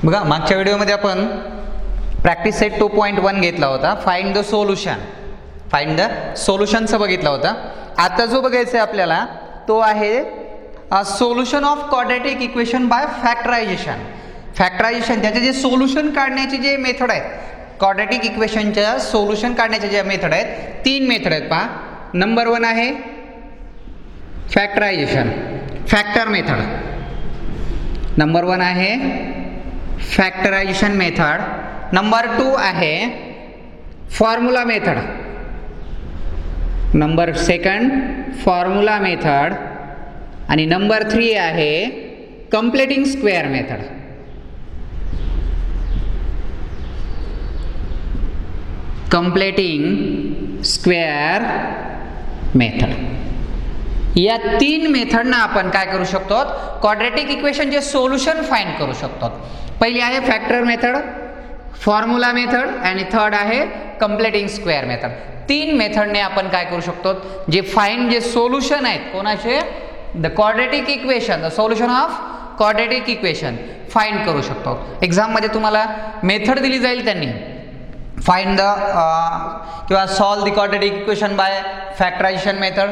बघा मागच्या व्हिडिओमध्ये आपण प्रॅक्टिस सेट 2.1 घेतला होता. Find the solution. Find the सोल्युशनचं बघितला होता. आता जो बघायचा आहे आपल्याला तो आहे solution of quadratic equation by factorisation. Factorisation त्याचे जे सोल्युशन काढण्याचे जे मेथड आहेत, क्वाड्रॅटिक इक्वेशनच्या सोल्युशन काढण्याचे जे मेथड आहेत, 3 मेथड आहेत पहा. नंबर 1 आहे फॅक्टरायझेशन, फॅक्टर मेथड. नंबर 1 आहे फॅक्टरायझेशन मेथड. नंबर 2 आहे formula method. Number 2 formula method. आणि नंबर 3 आहे completing square method. Completing square method. या 3 मेथडनं आपण काय करू शकतो, क्वाड्रॅटिक इक्वेशनचे सोल्युशन फाइंड करू शकतो. पहिली आहे फॅक्टर मेथड, फॉर्म्युला मेथड आणि थर्ड आहे कंप्लीटिंग स्क्वेअर मेथड. 3 मेथडने आपण काय करू शकतो, जे फाइंड जे सोल्युशन आहेत कोणाचे, the quadratic equation, the solution of quadratic equation find करू शकतो. एक्झाममध्ये तुम्हाला मेथड दिली जाईल त्यांनी फाइंड द किंवा solve the quadratic equation by factorisation method,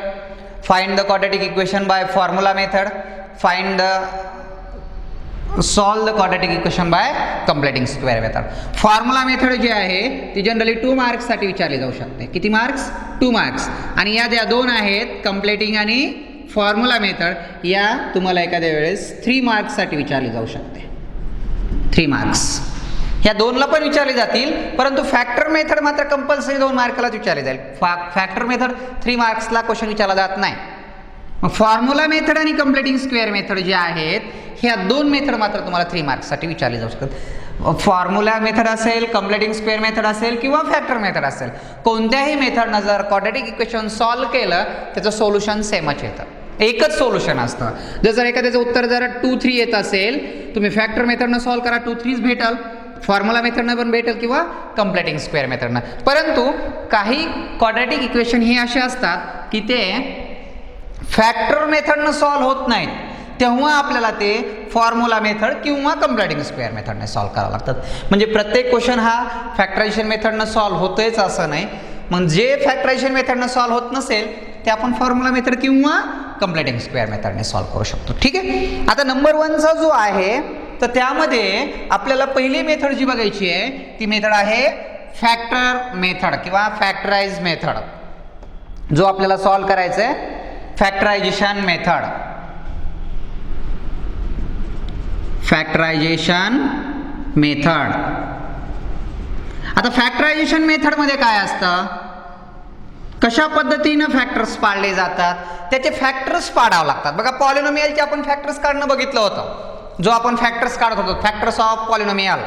find the quadratic equation by formula method, find the solve the quadratic equation by completing square method. Formula method जी आहे ती जनरली 2 मार्क्ससाठी विचारली जाऊ शकते. किती मार्क्स? 2 मार्क्स. आणि या ज्या 2 आहेत कंप्लीटिंग आणि फॉर्म्युला मेथड, या तुम्हाला एखाद्या वेळेस 3 मार्क्ससाठी विचारली जाऊ शकते. 3 मार्क्स ह्या 2ला पण विचारले जातील, परंतु फॅक्टर मेथड मात्र कंपल्सरी 2 मार्कालाच विचारले जाईल. फॅक्टर मेथड 3 मार्क्सला क्वेश्चन विचारला जात नाही. मग फॉर्म्युला मेथड आणि कंप्लीटिंग स्क्वेअर मेथड जे आहेत, ह्या 2 मेथड मात्र तुम्हाला 3 मार्क्ससाठी विचारले जाऊ शकतात. फॉर्म्युला मेथड असेल, कंप्लीटिंग स्क्वेअर मेथड असेल किंवा फॅक्टर मेथड असेल, कोणत्याही मेथडनं जर क्वाड्रॅटिक इक्वेशन सॉल्व्ह केलं त्याचं सोल्युशन सेमच येतं, एकच सोल्युशन असतं. जर एखाद्याचं उत्तर जर 2, 3 येत असेल, तुम्ही फॅक्टर मेथडनं सॉल्व्ह करा, 2, 3 भेटल. फॉर्म्युला मेथडनं पण भेटेल किंवा कंप्लीटिंग स्क्वेअर मेथडनं. परंतु काही क्वाड्रॅटिक इक्वेशन हे असे असतात की ते फॅक्टर मेथडनं सॉल्व्ह होत नाहीत, तेव्हा आपल्याला ते फॉर्म्युला मेथड किंवा कंप्लीटिंग स्क्वेअर मेथडने सॉल्व्ह करावं लागतात. म्हणजे प्रत्येक क्वेश्चन हा फॅक्टरायझेशन मेथडनं सॉल्व्ह होतोयच असं नाही. मग जे फॅक्टरायझेशन मेथडनं सॉल्व्ह होत नसेल ते आपण फॉर्म्युला मेथड किंवा कंप्लीटिंग स्क्वेअर मेथडने सॉल्व्ह करू शकतो. ठीक आहे. आता नंबर 1चा जो आहे तर त्यामध्ये आपल्याला पहिली मेथड जी बघायची आहे ती मेथड आहे फॅक्टर मेथड किंवा फॅक्टराइज मेथड. जो आपल्याला सॉल्व्ह करायचं आहे फॅक्टरायझेशन मेथड. Factorisation method. आता फॅक्टरायझेशन मेथडमध्ये काय असतं, कशा पद्धतीनं फॅक्टर्स पाडले जातात, त्याचे फॅक्टर्स पाडावं लागतात. बघा पॉलिनोमियलचे आपण फॅक्टर्स काढणं बघितलं होतं. जो आपण फॅक्टर्स काढत होतो, फॅक्टर्स ऑफ पॉलिनोमियल,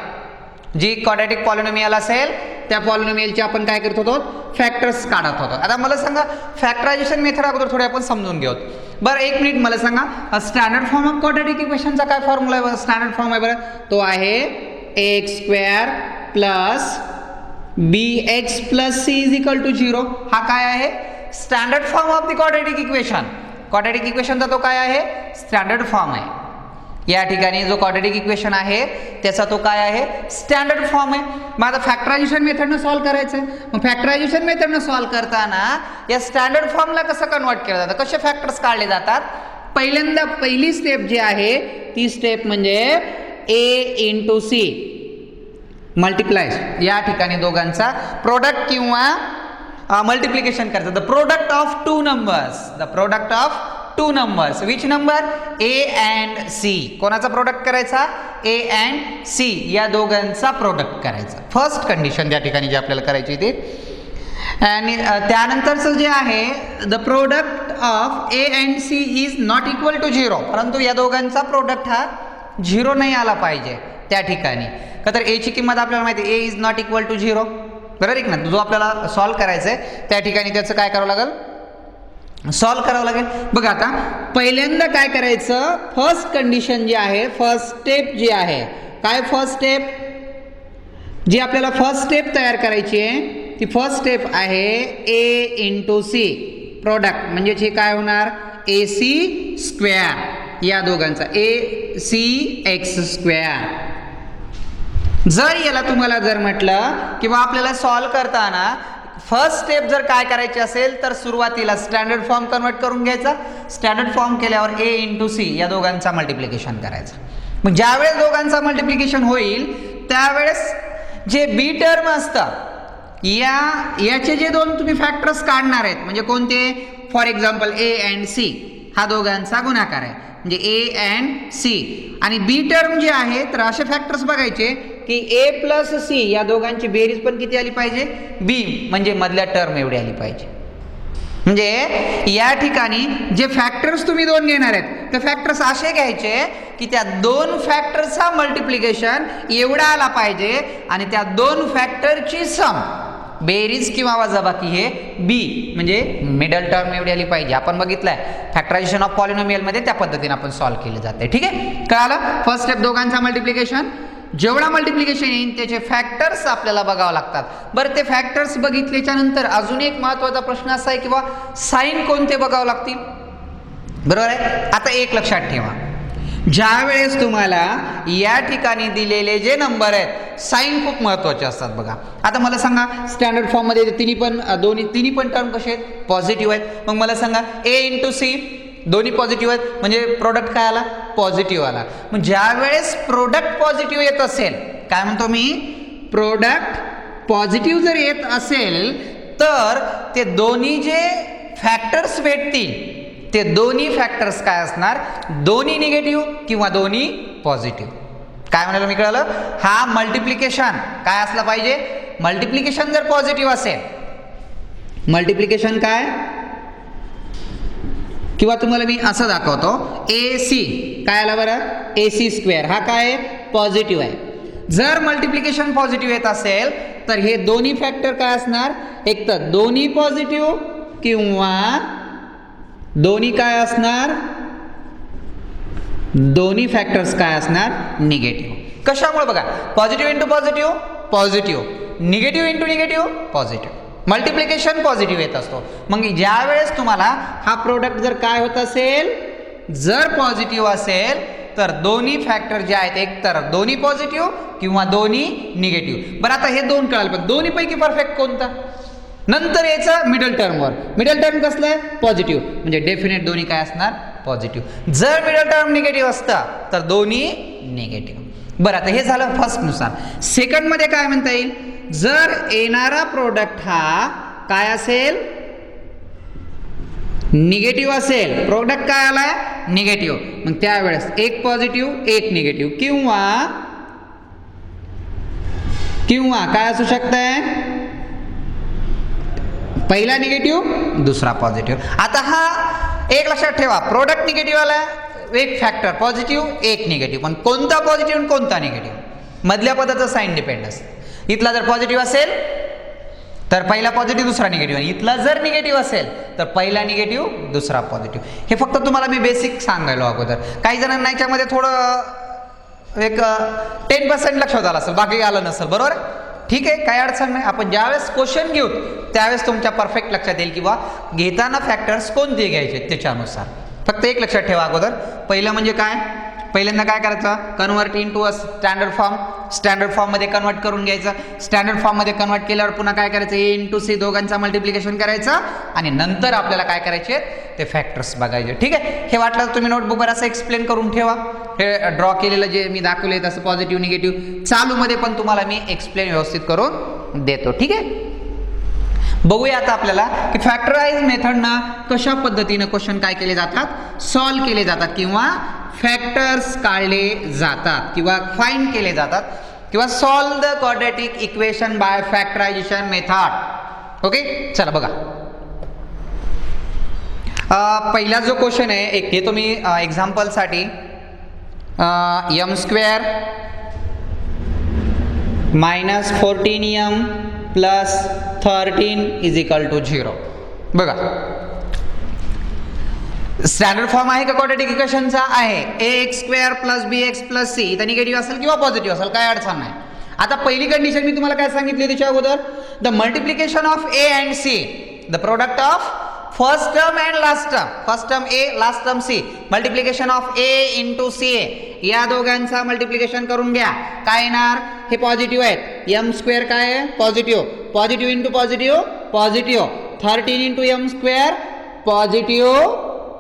जी क्वाड्रॅटिक पॉलिनोमियल असेल त्या पॉलिनोमियलचे आपण काय करत होतो, फॅक्टर्स काढत होतो. आता मला सांगा फॅक्टरायझेशन मेथड अगोदर थोडे आपण समजून घेऊ. बरं 1 मिनिट मला सांगा स्टँडर्ड फॉर्म ऑफ क्वाड्रॅटिक इक्वेशनचा काय फॉर्म्युला आहे? स्टँडर्ड फॉर्म आहे बरं, तो आहे x² plus bx plus c is equal to 0. हा काय आहे? Standard form of the quadratic equation. Quadratic इक्वेशनचा तो काय आहे? स्टँडर्ड फॉर्म आहे. या ठिकाणी जो क्वाड्रॅटिक इक्वेशन आहे त्याचा तो काय आहे? स्टँडर्ड फॉर्म आहे. मग आता फॅक्टरायझेशन मेथडनं सॉल्व्ह करायचं आहे. मग फॅक्टरायझेशन मेथडनं सॉल्व्ह करताना या स्टँडर्ड फॉर्मला कसं कन्वर्ट केलं जातं, कसे फॅक्टर्स काढले जातात? पहिल्यांदा पहिली स्टेप जी आहे ती स्टेप म्हणजे a इंटू सी मल्टिप्लाय. या ठिकाणी दोघांचा प्रोडक्ट किंवा मल्टिप्लिकेशन करायचं. The product of 2 numbers. The product of 2 numbers. Which number? a and c. कोणाचा प्रोडक्ट करायचा? a अँड c या दोघांचा प्रोडक्ट करायचा. फर्स्ट कंडिशन त्या ठिकाणी जी आपल्याला करायची ती. आणि त्यानंतरचं जे आहे the product of a and c is not equal to 0. परंतु या दोघांचा प्रोडक्ट हा 0 नाही आला पाहिजे त्या ठिकाणी. का तर a ची किंमत आपल्याला माहिती आहे, a is not equal to 0. बरोबर आहे ना? जो आपल्याला सॉल्व्ह करायचं आहे त्या ठिकाणी त्याचं काय करावं लागेल? सॉल्व्ह करावं लागेल. बघा आता पहिल्यांदा काय करायचं, फर्स्ट कंडिशन जी आहे, फर्स्ट स्टेप जी आहे, काय फर्स्ट स्टेप जी आपल्याला फर्स्ट स्टेप तयार करायची आहे ती फर्स्ट स्टेप आहे a इंटू सी प्रोडक्ट. म्हणजे हे काय होणार? AC² या दोघांचा AC x². जर याला तुम्हाला जर म्हटलं किंवा आपल्याला सॉल्व करताना फर्स्ट स्टेप जर काय करायची असेल तर सुरुवातीला स्टँडर्ड फॉर्म कन्वर्ट करून घ्यायचा. स्टँडर्ड फॉर्म केल्यावर ए इंटू सी या दोघांचा मल्टिप्लिकेशन करायचं. मग ज्यावेळेस दोघांचा मल्टिप्लिकेशन होईल त्यावेळेस जे बी टर्म असतं याचे जे दोन तुम्ही फॅक्टर्स काढणार आहेत म्हणजे कोणते, for example a and c हा दोघांचा गुणाकार आहे म्हणजे ए अँड सी. आणि बी टर्म जे आहे तर असे फॅक्टर्स बघायचे की ए प्लस सी या दोघांची बेरीज पण किती आली पाहिजे, बी म्हणजे मधल्या टर्म एवढी आली पाहिजे. म्हणजे या ठिकाणी जे फॅक्टर्स तुम्ही दोन घेणार आहेत ते फॅक्टर्स असे घ्यायचे की त्या दोन फॅक्टरचा मल्टिप्लिकेशन एवढा आला पाहिजे आणि त्या दोन फॅक्टरची सम बेरीज किंवा वजाबाकी हे बी म्हणजे मिडल टर्म एवढी आली पाहिजे. आपण बघितलंय फॅक्टरायझेशन ऑफ पॉलिनोमियल मध्ये त्या पद्धतीने आपण सॉल्व्ह केले जाते. ठीक आहे, कळालं. फर्स्ट स्टेप दोघांचा मल्टिप्लिकेशन. जेवढा मल्टिप्लिकेशन येईल त्याचे फॅक्टर्स आपल्याला बघावं लागतात. बरं, ते फॅक्टर्स बघितल्याच्या नंतर अजून एक महत्त्वाचा प्रश्न असा आहे किंवा साईन कोणते बघावं लागतील, बरोबर आहे. आता एक लक्षात ठेवा, ज्या वेळेस तुम्हाला या ठिकाणी दिलेले जे नंबर आहेत साईन खूप महत्त्वाचे असतात. बघा आता मला सांगा स्टँडर्ड फॉर्म मध्ये तिन्ही पण टर्म कसे आहेत, पॉझिटिव्ह आहेत. मग मला सांगा ए इंटू सी दोन्ही पॉझिटिव्ह आहेत म्हणजे प्रोडक्ट काय आला, पॉझिटिव्ह आला. मग ज्या वेळेस प्रोडक्ट पॉझिटिव्ह येत असेल, काय म्हणतो मी, प्रोडक्ट पॉझिटिव्ह जर येत असेल तर ते दोन्ही जे फॅक्टर्स भेटतील ते दोन्ही फॅक्टर्स काय असणार, दोन्ही निगेटिव्ह किंवा दोन्ही पॉझिटिव्ह. काय म्हणालो मी, कळलं. हा मल्टिप्लिकेशन काय असला पाहिजे, मल्टिप्लिकेशन जर पॉझिटिव्ह असेल, मल्टिप्लिकेशन काय, किंवा तुम्हाला मी असं दाखवतो ए सी काय आला बरं, ए सी स्क्वेअर हा काय पॉझिटिव्ह आहे. जर मल्टिप्लिकेशन पॉझिटिव्ह येत असेल तर हे दोन्ही फॅक्टर काय असणार, एक तर दोन्ही पॉझिटिव्ह किंवा दोन्ही काय असणार, दोन्ही फॅक्टर्स काय असणार, निगेटिव्ह. कशामुळे बघा, positive into positive positive, negative into negative positive, multiplication positive येत असतो. मग ज्या वेळेस तुम्हाला हा प्रोडक्ट जर काय होत असेल, जर पॉझिटिव्ह असेल तर दोन्ही फॅक्टर जे आहेत एक तर दोन्ही पॉझिटिव्ह किंवा दोन्ही निगेटिव्ह. बरं, आता हे दोन कळालं पण दोन्ही पैकी परफेक्ट कोणता, नंतर याचं मिडल टर्मवर. मिडल टर्म कसलं आहे, पॉझिटिव्ह म्हणजे डेफिनेट दोन्ही काय असणार, पॉझिटिव्ह. जर मिडल टर्म निगेटिव्ह असतं तर दोन्ही निगेटिव्ह. बरं, आता हे झालं फर्स्ट नुसार. सेकंड मध्ये काय म्हणता येईल, जर येणारा प्रोडक्ट हा काय असेल, निगेटिव्ह असेल, प्रोडक्ट काय आलाय निगेटिव्ह, मग त्यावेळेस एक पॉझिटिव्ह एक निगेटिव्ह किंवा काय असू शकतंय, पहिला निगेटिव्ह दुसरा पॉझिटिव्ह. आता हा एक लक्षात ठेवा, प्रोडक्ट निगेटिव्ह आला, एक फॅक्टर पॉझिटिव्ह एक निगेटिव्ह, पण कोणता पॉझिटिव्ह आणि कोणता निगेटिव्ह, मधल्या पदाचा साइन डिपेंडन्स. इथला जर पॉझिटिव्ह असेल तर पहिला पॉझिटिव्ह दुसरा निगेटिव्ह, इथला जर निगेटिव्ह असेल तर पहिला निगेटिव्ह दुसरा पॉझिटिव्ह. हे फक्त तुम्हाला मी बेसिक सांगायलो अगोदर. काही जणांना याच्यामध्ये थोडं एक 10% लक्षात आलं असेल, बाकी आलं नसेल, बरोबर. ठीक आहे, काही अडचण नाही. आपण ज्यावेळेस क्वेश्चन घेऊ त्यावेळेस तुमच्या परफेक्ट लक्षात येईल किंवा घेताना फॅक्टर्स कोणते घ्यायचे त्याच्यानुसार. फक्त एक लक्षात ठेवा अगोदर, पहिलं म्हणजे काय, पहिल्यांदा काय करायचं, convert into a standard form. Standard form मध्ये कन्वर्ट करून घ्यायचं. स्टँडर्ड फॉर्म मध्ये कन्वर्ट केल्यावर पुन्हा काय करायचं, ए इंटू सी दोघांचा मल्टिप्लिकेशन करायचं आणि नंतर आपल्याला काय करायचे ते फॅक्टर्स बघायचे. ठीक आहे, हे वाटलं तर तुम्ही नोटबुकवर असं एक्सप्लेन करून ठेवा. हे ड्रॉ केलेलं जे मी दाखवले तसं पॉझिटिव्ह निगेटिव्ह चालू मध्ये पण तुम्हाला मी एक्सप्लेन व्यवस्थित करून देतो. ठीक आहे, बघूया आता आपल्याला की फॅक्टराइज मेथडनं कशा पद्धतीनं क्वेश्चन काय केले जातात, सॉल्व केले जातात किंवा फॅक्टर्स काढले जातात किंवा फाइंड केले जातात किंवा solve the quadratic equation by factorisation method. Okay, चला बघा. पहिला जो क्वेश्चन आहे एक घेतो मी एक्झाम्पलसाठी. m square minus 14m plus 13 is equal to 0. बघा, स्टँडर्ड फॉर्म आहे का क्वाड्रॅटिक इक्वेशनचा, आहे. ax square plus bx plus c इथं निगेटिव्ह असेल किंवा पॉझिटिव्ह असेल, काय अडचण नाही. आता पहिली कंडिशन मी तुम्हाला काय सांगितली त्याच्या अगोदर, the multiplication of a and c, the product of first term and last term, first term a last term c, multiplication of a into c या दोघांचा मल्टिप्लिकेशन करून घ्या. काय येणार? हे पॉझिटिव्ह आहेत. एम स्क्वेअर काय आहे? Positive. Positive into positive positive. 13 into m square positive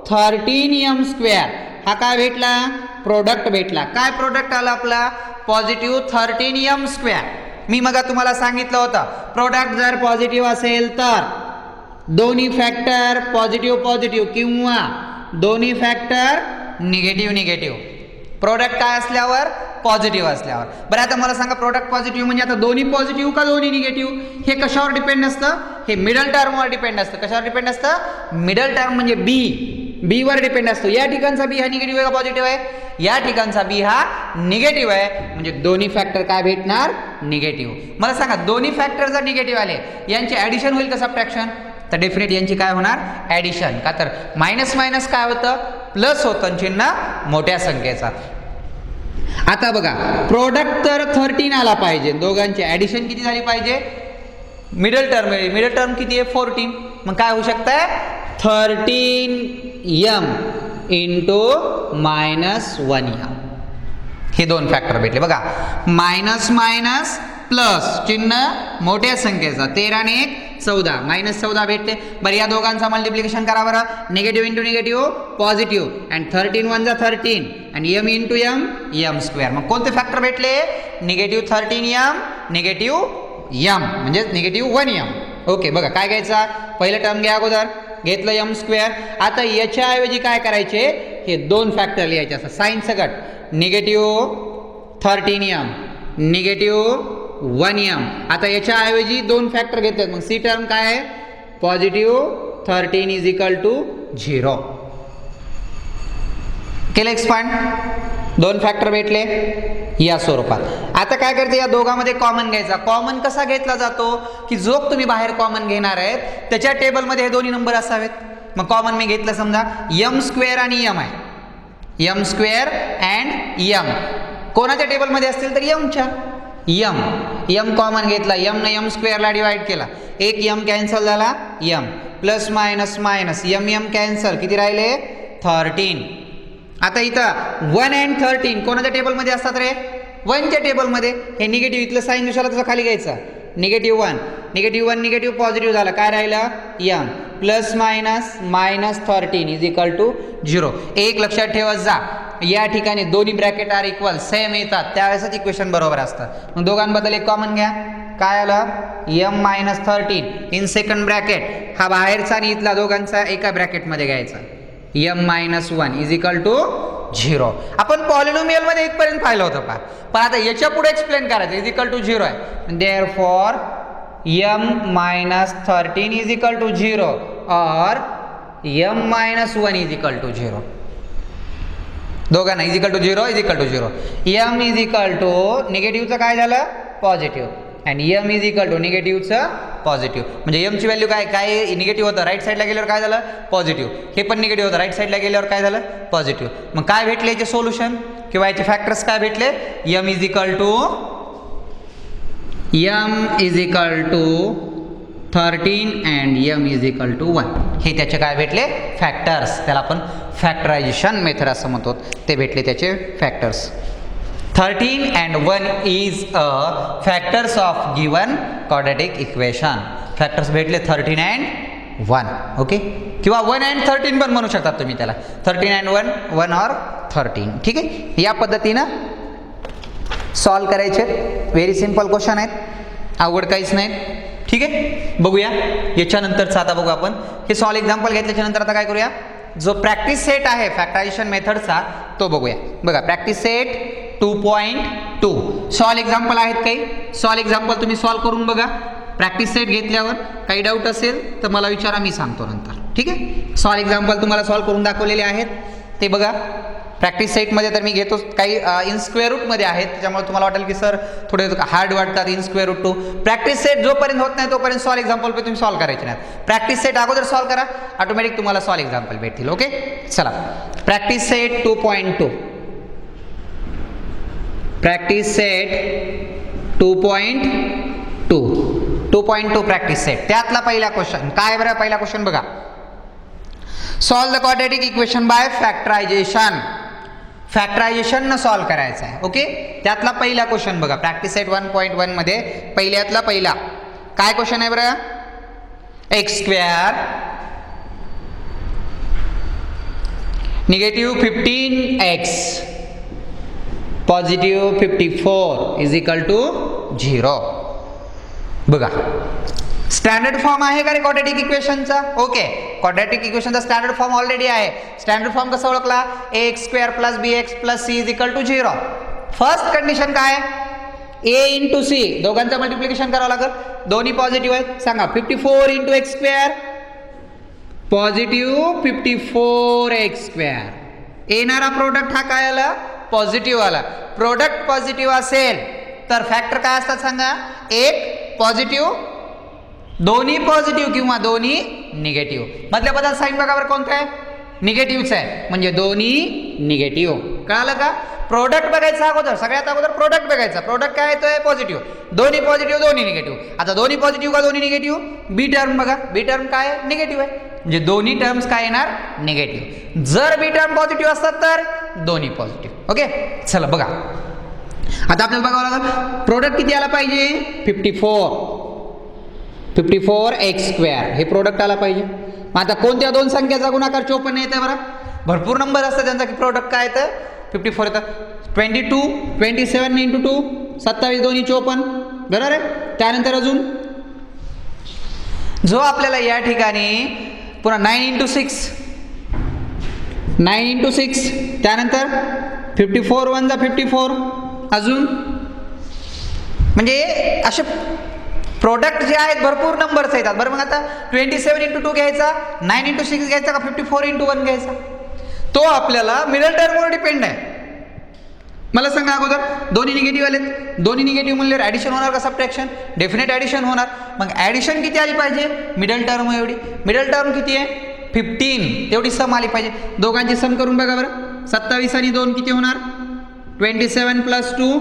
13 m square. हा काय भेटला? प्रोडक्ट भेटला. काय प्रोडक्ट आला आपला? Positive 13 m square. मी मग तुम्हाला सांगितलं होतं प्रोडक्ट जर पॉझिटिव्ह असेल तर दोन्ही फॅक्टर पॉझिटिव्ह पॉझिटिव्ह किंवा दोन्ही फॅक्टर निगेटिव्ह निगेटिव्ह. प्रोडक्ट काय असल्यावर? पॉझिटिव्ह असल्यावर. बरं आता मला सांगा प्रोडक्ट पॉझिटिव्ह म्हणजे आता दोन्ही पॉझिटिव्ह का दोन्ही निगेटिव्ह? हे कशावर डिपेंड असतं? हे मिडल टर्मवर डिपेंड असतं. कशावर डिपेंड असतं? मिडल टर्म म्हणजे बी वर डिपेंड असतो. या ठिकाणचा बी हा निगेटिव्ह आहे का पॉझिटिव्ह आहे? या ठिकाणचा बी हा निगेटिव्ह आहे म्हणजे दोन्ही फॅक्टर काय भेटणार? निगेटिव्ह. मला सांगा दोन्ही फॅक्टर जर निगेटिव्ह आले यांचे ऍडिशन होईल का सबट्रॅक्शन? तर डेफिनेट यांची काय होणार? ऍडिशन. का तर मायनस मायनस काय होतं? प्लस होतं चिन्ह मोठ्या संख्येचा. आता बघा प्रोडक्ट तर 13 आला पाहिजे. दोघांची ऍडिशन किती झाली पाहिजे? मिडल टर्म किती आहे? 14. मग काय होऊ शकतंय? 13m into -1m. हे दोन फॅक्टर भेटले. बघा मायनस मायनस प्लस चिन्ह मोठ्या संख्येचा. 13 ने 1 14 -14 भेटते. बरं या दोघांचा मल्टिप्लिकेशन करा बरं. Negative into negative positive and 13 1 जा 13 आणि m इंटू m स्क्वेअर. मग कोणते फॅक्टर भेटले? निगेटिव्ह 13m निगेटिव्ह m म्हणजे निगेटिव्ह 1m. ओके बघा काय घ्यायचा? पहिलं टर्म घ्या अगोदर. घेतलं m स्क्वेअर. आता याच्याऐवजी काय करायचे? हे दोन फॅक्टर लिहायचे असं साइन सकट. Negative 13m negative 1m. आता याच्याऐवजी दोन फॅक्टर घेतलेत मग सी टर्म काय आहे? Positive 13 is equal to 0. केलं एक्सपांड. दोन फॅक्टर भेटले या स्वरूपात. आता काय करते? या दोघांमध्ये कॉमन घ्यायचा. कॉमन कसा घेतला जातो? की जो तुम्ही बाहेर कॉमन घेणार आहेत त्याच्या टेबलमध्ये हे दोन्ही नंबर असावेत. मग कॉमन मी घेतलं समजा m स्क्वेअर आणि m आहे. m स्क्वेअर अँड m कोणाच्या टेबलमध्ये असतील तर mच्या. m कॉमन घेतला. m ने m स्क्वेअरला डिवाइड केला. एक m कॅन्सल झाला. m plus minus minus m cancel. किती राहिले? 13. आता इथं 1 अँड 13 कोणाच्या टेबलमध्ये असतात रे? 1च्या टेबलमध्ये. हे निगेटिव्ह इथलं साईन दुसऱ्याला तसं खाली घ्यायचं. निगेटिव्ह 1 निगेटिव्ह पॉझिटिव्ह झालं. काय राहिलं? m plus minus -13 is equal to 0. एक लक्षात ठेवत जा या ठिकाणी दोन्ही ब्रॅकेट आर इक्वल सेम येतात त्यावेळेसच इक्वेशन बरोबर असतं. मग दोघांबद्दल एक कॉमन घ्या. काय आलं? m -13 in second bracket. हा बाहेरचा आणि इथला दोघांचा एका ब्रॅकेटमध्ये घ्यायचा. m -1 is equal to 0. आपण पॉलिनोमियल मध्ये 1 पर्यंत पाहिलं होतं पहा. पण आता याच्या पुढे एक्सप्लेन करायचं. इज इक्वल टू 0 आहे. Therefore m -13 is equal to 0 और m -1 इज इक्वल टू 0. दोघांना is equal to 0 is equal to 0. m is equal to निगेटिव्हचं काय झालं? पॉझिटिव्ह आणि m इज इक्वल टू निगेटिव्हचं पॉझिटिव्ह. म्हणजे m ची व्हॅल्यू काय? काय निगेटिव्ह होतं राईट साईडला गेल्यावर काय झालं? पॉझिटिव्ह. हे पण निगेटिव्ह होतं राईट साईडला गेल्यावर काय झालं? पॉझिटिव्ह. मग काय भेटले याचे सोल्युशन किंवा याचे फॅक्टर्स काय भेटले? m is equal to 13 and m is equal to 1. हे त्याचे काय भेटले? फॅक्टर्स. त्याला आपण फॅक्टरायझेशन मेथड असं म्हणतो. ते भेटले त्याचे factors. 13 and 1 is a factors of given quadratic equation. Factors भेटले 13 and 1. ओके किंवा 1 and 13 पण म्हणू शकतात तुम्ही त्याला. 13 and 1 or 13. ठीक आहे. या पद्धतीनं सॉल्व करायचे. व्हेरी सिंपल क्वेश्चन आहेत. अवघड काहीच नाहीत. ठीक आहे. बघूया याच्यानंतरचं. आता बघू आपण हे सॉल्व एक्झाम्पल घेतल्याच्या नंतर आता काय करूया? जो प्रॅक्टिस सेट आहे फॅक्टरायझेशन मेथडचा तो बघूया. बघा प्रॅक्टिस सेट 2.2 सॉल्व एक्झाम्पल आहेत काही. सॉल्व एक्झाम्पल तुम्ही सॉल्व करून बघा. प्रॅक्टिस सेट घेतल्यावर काही डाऊट असेल तर मला विचारा, मी सांगतो नंतर. ठीक आहे. सॉल्व एक्झाम्पल तुम्हाला सॉल्व करून दाखवलेले आहेत ते बघा. प्रॅक्टिस सेटमध्ये तर मी घेतो काही इन स्क्वेअर रूटमध्ये आहेत त्याच्यामुळे तुम्हाला वाटेल की सर थोडे हार्ड वाटतात. In square root two practice set जोपर्यंत होत नाही तोपर्यंत सॉल्व एक्झाम्पल पे तुम्ही सॉल्व करायचे नाही. प्रॅक्टिस सेट अगोदर सॉल्व करा. ऑटोमॅटिक तुम्हाला सॉल्व एक्झाम्पल भेटतील. ओके चला. Practice set 2.2. Practice set 2.2 practice set. त्यातला पहिला क्वेश्चन काय बरं? पहिला क्वेश्चन बघा. Solve the quadratic equation by factorisation. Factorisation solve करायचं आहे. ओके, त्यातला पहिला क्वेश्चन बघा प्रॅक्टिस सेट 1.1 मध्ये पहिल्यातला पहिला काय क्वेश्चन आहे बरं. X square negative 15x positive 54 is equal to 0. बघा स्टँडर्ड फॉर्म आहे का रे क्वाड्रॅटिक इक्वेशनचा. ओके, क्वाड्रॅटिक इक्वेशनचा स्टँडर्ड फॉर्म ऑलरेडी आहे. स्टँडर्ड फॉर्म कसा ओळखला. X square plus b x plus c is equal to 0. First condition काय, ए इंटू सी दोघांचं मल्टिप्लिकेशन करावं लागेल. दोन्ही पॉझिटिव्ह आहेत. सांगा 54 into x square positive 54 x square. येणारा प्रोडक्ट हा काय आला, पॉझिटिव्ह आला. प्रोडक्ट पॉझिटिव्ह असेल तर फॅक्टर काय असतात सांगा. एक पॉझिटिव्ह, दोन्ही पॉझिटिव्ह किंवा दोन्ही निगेटिव्ह. मधल्या पदात साईन बघा बरं कोणतं आहे, निगेटिव्हच आहे म्हणजे दोन्ही निगेटिव्ह. कळालं का. प्रोडक्ट बघायचा अगोदर, सगळ्यात अगोदर प्रोडक्ट बघायचा. प्रोडक्ट काय येतोय, पॉझिटिव्ह. दोन्ही पॉझिटिव्ह दोन्ही निगेटिव्ह. आता दोन्ही पॉझिटिव्ह का दोन्ही निगेटिव्ह. बी टर्म बघा, बी टर्म काय निगेटिव्ह आहे म्हणजे दोन्ही टर्म्स काय येणार निगेटिव्ह. जर बी टर्म पॉझिटिव्ह असतात तर दोन्ही पॉझिटिव्ह. ओके, चला बघा आता आपल्याला बघावं लागेल प्रोडक्ट किती आला पाहिजे. 54 एक्स स्क्वेअर हे प्रोडक्ट आला पाहिजे. मग आता कोणत्या दोन संख्याचा गुणाकार 54 येतं बरं. भरपूर नंबर असतात त्यांचा की प्रोडक्ट काय येतं 54 येतं. 22 27 इंटू 2 27 दोन्ही 54 बरोबर आहे. त्यानंतर अजून जो आपल्याला या ठिकाणी पुन्हा 9 इंटू 6 त्यानंतर 54 1 जा 54 अजून म्हणजे असे प्रोडक्ट जे आहेत भरपूर नंबर्स येतात. बरं मग आता 27 इंटू 2 घ्यायचा, 9 इंटू 6 घ्यायचा का 54 इंटू 1 घ्यायचा. तो आपल्याला मिडल टर्मवर डिपेंड आहे. मला सांगा अगोदर दोन्ही निगेटिव्ह आलेत. दोन्ही निगेटिव्ह म्हणल्यावर ॲडिशन होणार का सबट्रॅक्शन. डेफिनेट ॲडिशन होणार. मग ॲडिशन किती आली पाहिजे, मिडल टर्म एवढी. मिडल टर्म किती आहे 15 तेवढी सम आली पाहिजे. दोघांची सम करून बघा बरं. 27 आणि 2 किती होणार 27 प्लस 2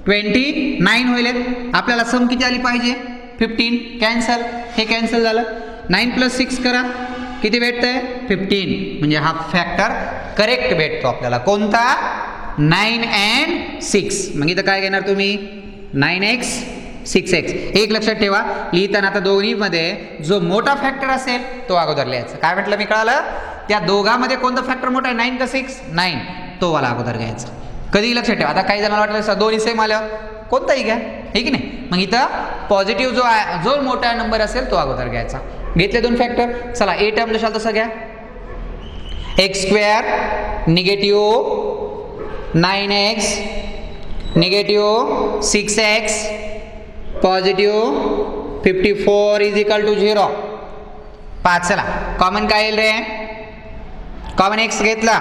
29 होईल. आपल्याला सम किती आली पाहिजे 15. कॅन्सल, हे कॅन्सल झालं. 9 प्लस 6 करा किती भेटतंय 15 म्हणजे हा फॅक्टर करेक्ट भेटतो आपल्याला. कोणता 9 and 6. मग इथं काय घेणार तुम्ही 9x 6x. एक लक्षात ठेवा लिहिताना आता दोन्हीमध्ये जो मोठा फॅक्टर असेल तो अगोदर लिहायचा. काय म्हटलं मी कळालं. त्या दोघांमध्ये कोणता फॅक्टर मोठा आहे 9 का 6 9 तो वाला अगोदर घ्यायचा. कधी लक्षात ठेवा. आता काही जणांना वाटलं दोन्ही सेम आल्यावर कोणताही घ्या हे की नाही. मग इथं पॉझिटिव्ह जो मोठा नंबर असेल तो अगोदर घ्यायचा. घेतले दोन फॅक्टर. चला ए टर्म जशाल तसं घ्या. X square negative 9x negative 6x positive 54 is equal to 0. 5 चला कॉमन काय येईल रे. कॉमन एक्स घेतला.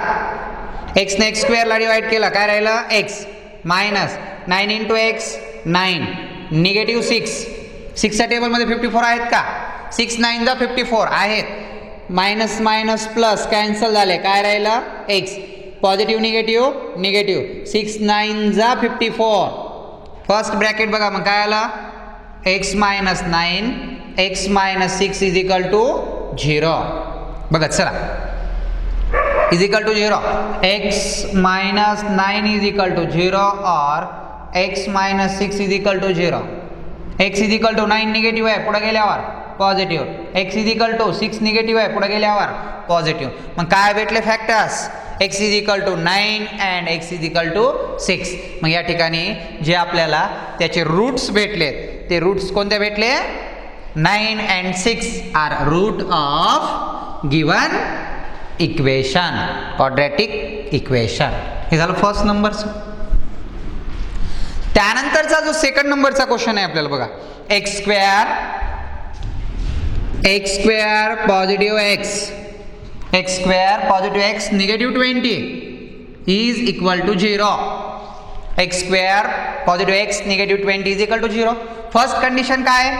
एक्स ने एक्स स्क्वेअरला डिवाइड केला काय राहिलं x minus 9 into x 9 negative 6च्या टेबलमध्ये 54 आहेत का 6 9 जा 54 आहेत. मायनस मायनस प्लस कॅन्सल झाले काय राहिलं एक्स. पॉझिटिव्ह निगेटिव्ह निगेटिव्ह 6 9 जा 54. फर्स्ट ब्रॅकेट बघा मग काय आलं x minus 9 x minus 6 is equal to 0. बघा चला is equal to 0. X minus 9 is equal to 0 और x minus 6 is equal to 0. X is equal to 9 negative आहे पुढे गेल्यावर positive. X is equal to 6 negative आहे पुढे गेल्यावर positive. मग काय भेटले factors x is equal to 9 and x is equal to 6. मग या ठिकाणी जे आपल्याला त्याचे रूट्स भेटलेत ते रूट्स कोणते भेटले 9 and 6 are root of given equation quadratic equation. हे झालं फर्स्ट नंबरचं. त्यानंतरचा जो सेकंड नंबरचा क्वेश्चन आहे आपल्याला बघा x square positive x negative 20 is equal to 0. X square positive x negative 20 is equal to 0. First condition काय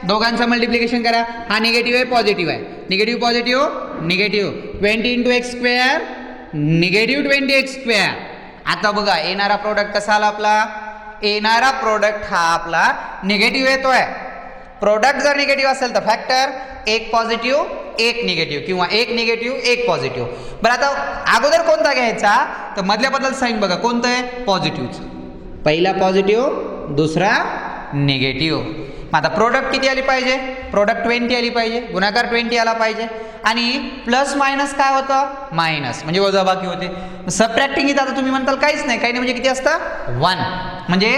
दोघांचं मल्टिप्लिकेशन करा. हा निगेटिव्ह आहे पॉझिटिव्ह आहे negative positive negative 20 into x square negative 20 x square. आता बघा येणारा प्रोडक्ट कसा आला आपला येणारा प्रोडक्ट हा आपला निगेटिव्ह येतोय. प्रोडक्ट जर निगेटिव्ह असेल तर फॅक्टर एक पॉझिटिव्ह एक निगेटिव्ह किंवा एक निगेटिव्ह एक पॉझिटिव्ह. बरं आता अगोदर कोणता घ्यायचा तर मधल्याबद्दल साईन बघा कोणतं आहे पॉझिटिव्हचं. पहिला पॉझिटिव्ह दुसरा निगेटिव्ह. मग आता प्रोडक्ट किती आली पाहिजे प्रोडक्ट 20 आली पाहिजे गुणाकार 20 आला पाहिजे आणि प्लस मायनस काय होतं मायनस म्हणजे वजाबाकी होते. सबट्रॅक्टिंग इथं आता तुम्ही म्हणताल काहीच नाही काही नाही म्हणजे किती असतं 1 म्हणजे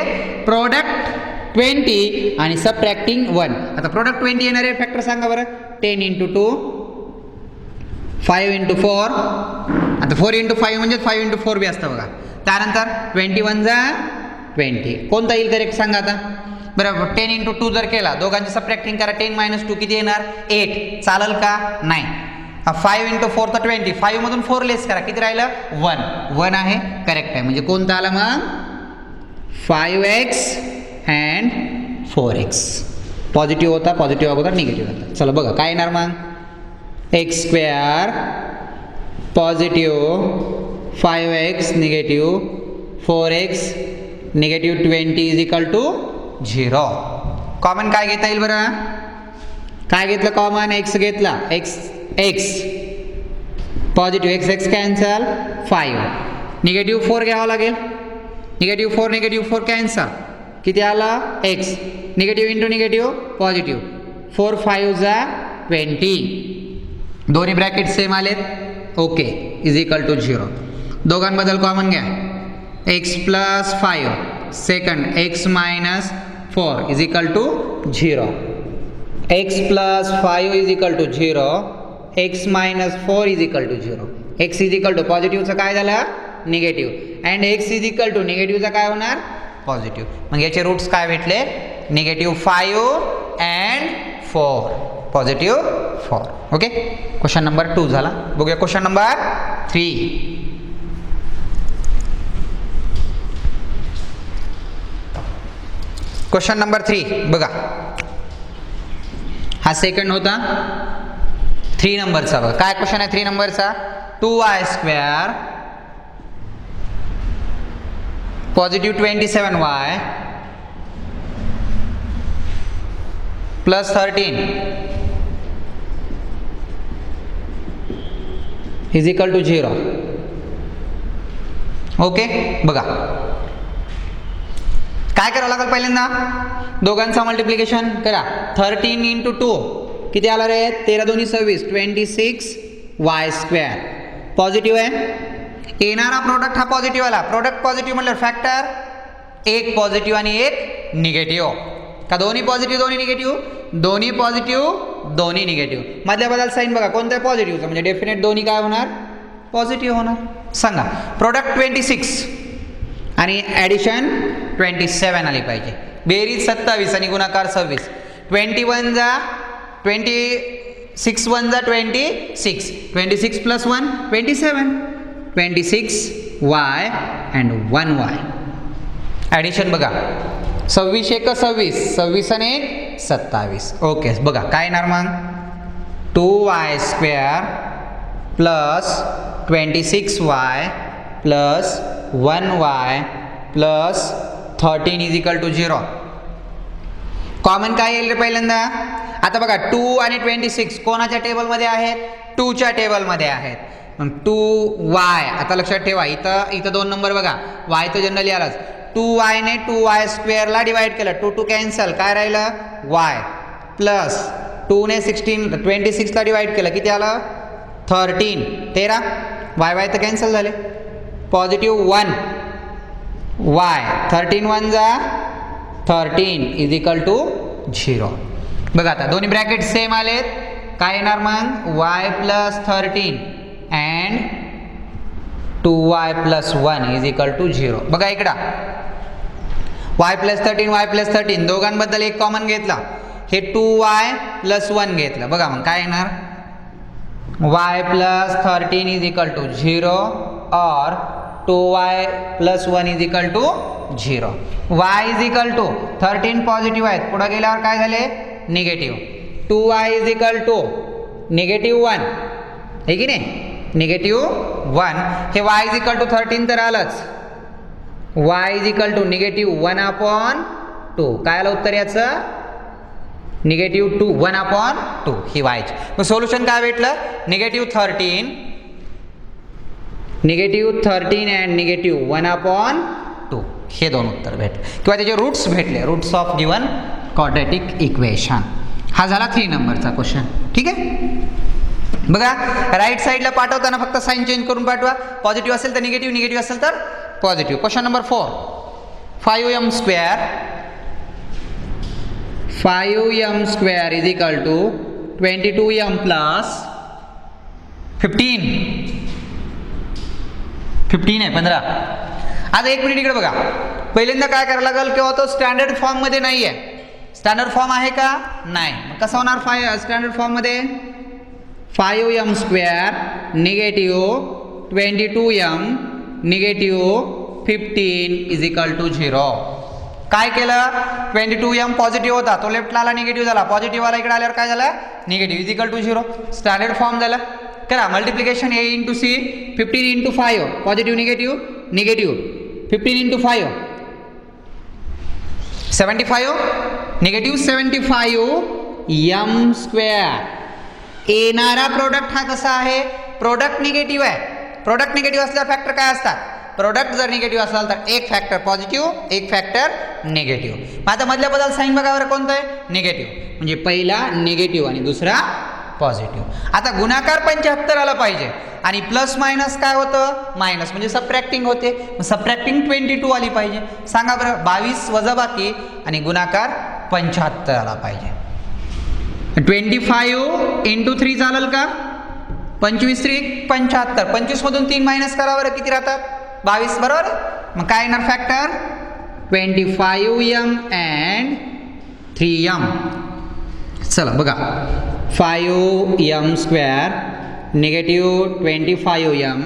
प्रोडक्ट 20 आणि सबट्रॅक्टिंग 1. आता प्रोडक्ट 20 येणारे फॅक्टर सांगा बरं 10 × 2 5 × 4 आता 4 × 5 म्हणजे 5 × 4 बी असतं बघा. त्यानंतर 21 जा 20 कोणता येईल करेक्ट सांगा आता बरोबर. 10 × 2 जर केला दोघांची सबट्रॅक्टिंग करा 10 - 2 किती येणार 8 चालेल का नाही. 5 × 4 तर 20 5 मधून 4 लेस करा किती राहिलं 1 आहे करेक्ट आहे. म्हणजे कोणता आला मग 5x अँड 4x पॉझिटिव्ह होता पॉझिटिव्ह अगोदर निगेटिव्ह होता. चला बघा काय येणार मग x² positive 5x negative 4x negative 20 = 0. Common काय घेता येईल बरं काय घेतलं कॉमन x घेतला x positive x cancel 5 negative 4 घ्यावं लागेल निगेटिव्ह 4 कॅन्सल किती आला x negative into negative positive 4 5 जा 20 दोन्ही ब्रॅकेट सेम आलेत ओके = 0. दोघांबद्दल कॉमन घ्या x + 5 second x - 4 = 0 x + 5 = 0 x - 4 = 0. x पॉझिटिव्हचं काय झालं निगेटिव्ह अँड x निगेटिव्हचा काय होणार पॉझिटिव्ह. मग याचे रूट्स काय भेटले -5 and 4 positive 4. Okay question number 2 झाला. बघूया क्वेश्चन नंबर 3. क्वेश्चन नंबर 3 बघा हा सेकंड होता 3 नंबरचा बघा काय क्वेश्चन आहे 3 नंबरचा 2y² positive 27y plus 13 = 0. Okay बघा काय करावं लागेल पहिल्यांदा दोघांचा मल्टिप्लिकेशन करा 13 × 2 किती आला रे 13 × 2 = 26 26y² पॉझिटिव्ह आहे येणारा प्रोडक्ट हा पॉझिटिव्ह आला प्रोडक्ट पॉझिटिव्ह म्हटलं फॅक्टर एक पॉझिटिव्ह आणि एक निगेटिव्ह का दोन्ही पॉझिटिव्ह दोन्ही निगेटिव्ह दोन्ही पॉझिटिव्ह दोन्ही निगेटिव्ह मधल्या बदल साईन बघा कोणत्या पॉझिटिव्हचा म्हणजे डेफिनेट दोन्ही काय होणार पॉझिटिव्ह होणार. सांगा प्रोडक्ट 26 आणि ॲडिशन 27 आली पाहिजे बेरीज 27 आणि गुणाकार 26 21 जा 26 1 जा 26 26 + 1 27 26y अँड 1y ॲडिशन बघा 26 × 1 26 26 आणि 1 27 ओके बघा काय येणार मग 2y² plus 26y plus 1y plus 13 = 0. Common काय येईल रे पहिल्यांदा आता बघा 2 आणि 26 कोणाच्या टेबलमध्ये आहेत 2 च्या टेबलमध्ये आहेत. मग 2y आता लक्षात ठेवा इथं 2 नंबर बघा y तर जनरली आलाच 2y ने 2y² ला डिवाइड केलं 2 कॅन्सल काय राहिलं y प्लस 2 ने 26 ला डिवाइड केलं किती आलं 13 y तर कॅन्सल झाले पॉझिटिव्ह 1 y 13 1 जा 13 = 0. बघा आता दोन्ही ब्रॅकेट सेम आलेत काय येणार मग y + 13 अँड 2y + 1 = 0. बघा इकडं y + 13 दोघांबद्दल एक कॉमन घेतला हे 2y + 1 घेतलं बघा मग काय येणार y + 13 = 0 और 2y + 1 = 0. y = 13 पॉझिटिव्ह आहेत पुढे गेल्यावर काय झाले निगेटिव्ह 2y = -1 आहे की नाही -1 हे y = 13 तर आलंच y = -1/2 काय आलं उत्तर याचं निगेटिव्ह 2 1/2 ही वायची. मग सोल्युशन काय भेटलं -13 अँड निगेटिव्ह 1/2 हे दोन उत्तर भेटले किंवा त्याचे रूट्स भेटले, roots of given quadratic equation. हा झाला 3 नंबरचा क्वेश्चन. ठीक आहे. बघा राईट साईडला पाठवताना फक्त साईन चेंज करून पाठवा. पॉझिटिव्ह असेल तर निगेटिव्ह, निगेटिव्ह असेल तर positive. Question number 4 5m square is equal to 22m plus 15 आहे 15. आता एक मिनिट इकडे बघा. पहिल्यांदा काय करायला लागेल किंवा तो स्टँडर्ड फॉर्म मध्ये नाही आहे. स्टँडर्ड फॉर्म आहे का नाही. मग कसं होणार स्टँडर्ड फॉर्म मध्ये 5m square negative 22m negative 15 is equal to 0. काय केलं 22m पॉझिटिव्ह होता तो लेफ्टला आला निगेटिव्ह झाला, पॉझिटिव्ह आला इकडे आल्यावर काय झालं negative is equal to 0. Standard form झालं. करा multiplication a into c 15 into 5 positive negative negative 15 into 5 75 negative 75 m square. येणारा प्रोडक्ट हा कसा आहे प्रोडक्ट निगेटिव्ह आहे. प्रोडक्ट निगेटिव्ह असल्यावर फॅक्टर काय असतात. प्रोडक्ट जर निगेटिव्ह असेल तर एक फॅक्टर पॉझिटिव्ह एक फॅक्टर निगेटिव्ह. मग आता मधल्या बद्दल साईन बघा बरं कोणतं आहे निगेटिव्ह. म्हणजे पहिला निगेटिव्ह आणि दुसरा पॉझिटिव्ह. आता गुणाकार 75 आला पाहिजे आणि प्लस मायनस काय होतं मायनस म्हणजे सबट्रॅक्टिंग होते. मग सबट्रॅक्टिंग 22 आली पाहिजे. सांगा बरं 22 वजाबाकी आणि गुणाकार 75 आला पाहिजे. 25 इंटू 3 चालेल का 25 3 75. 25 मधून 3 मायनस करा बरं किती राहतात 22 बरोबर. मग काय येणार फॅक्टर 25m अँड 3m. चला बघा 5m square negative 25m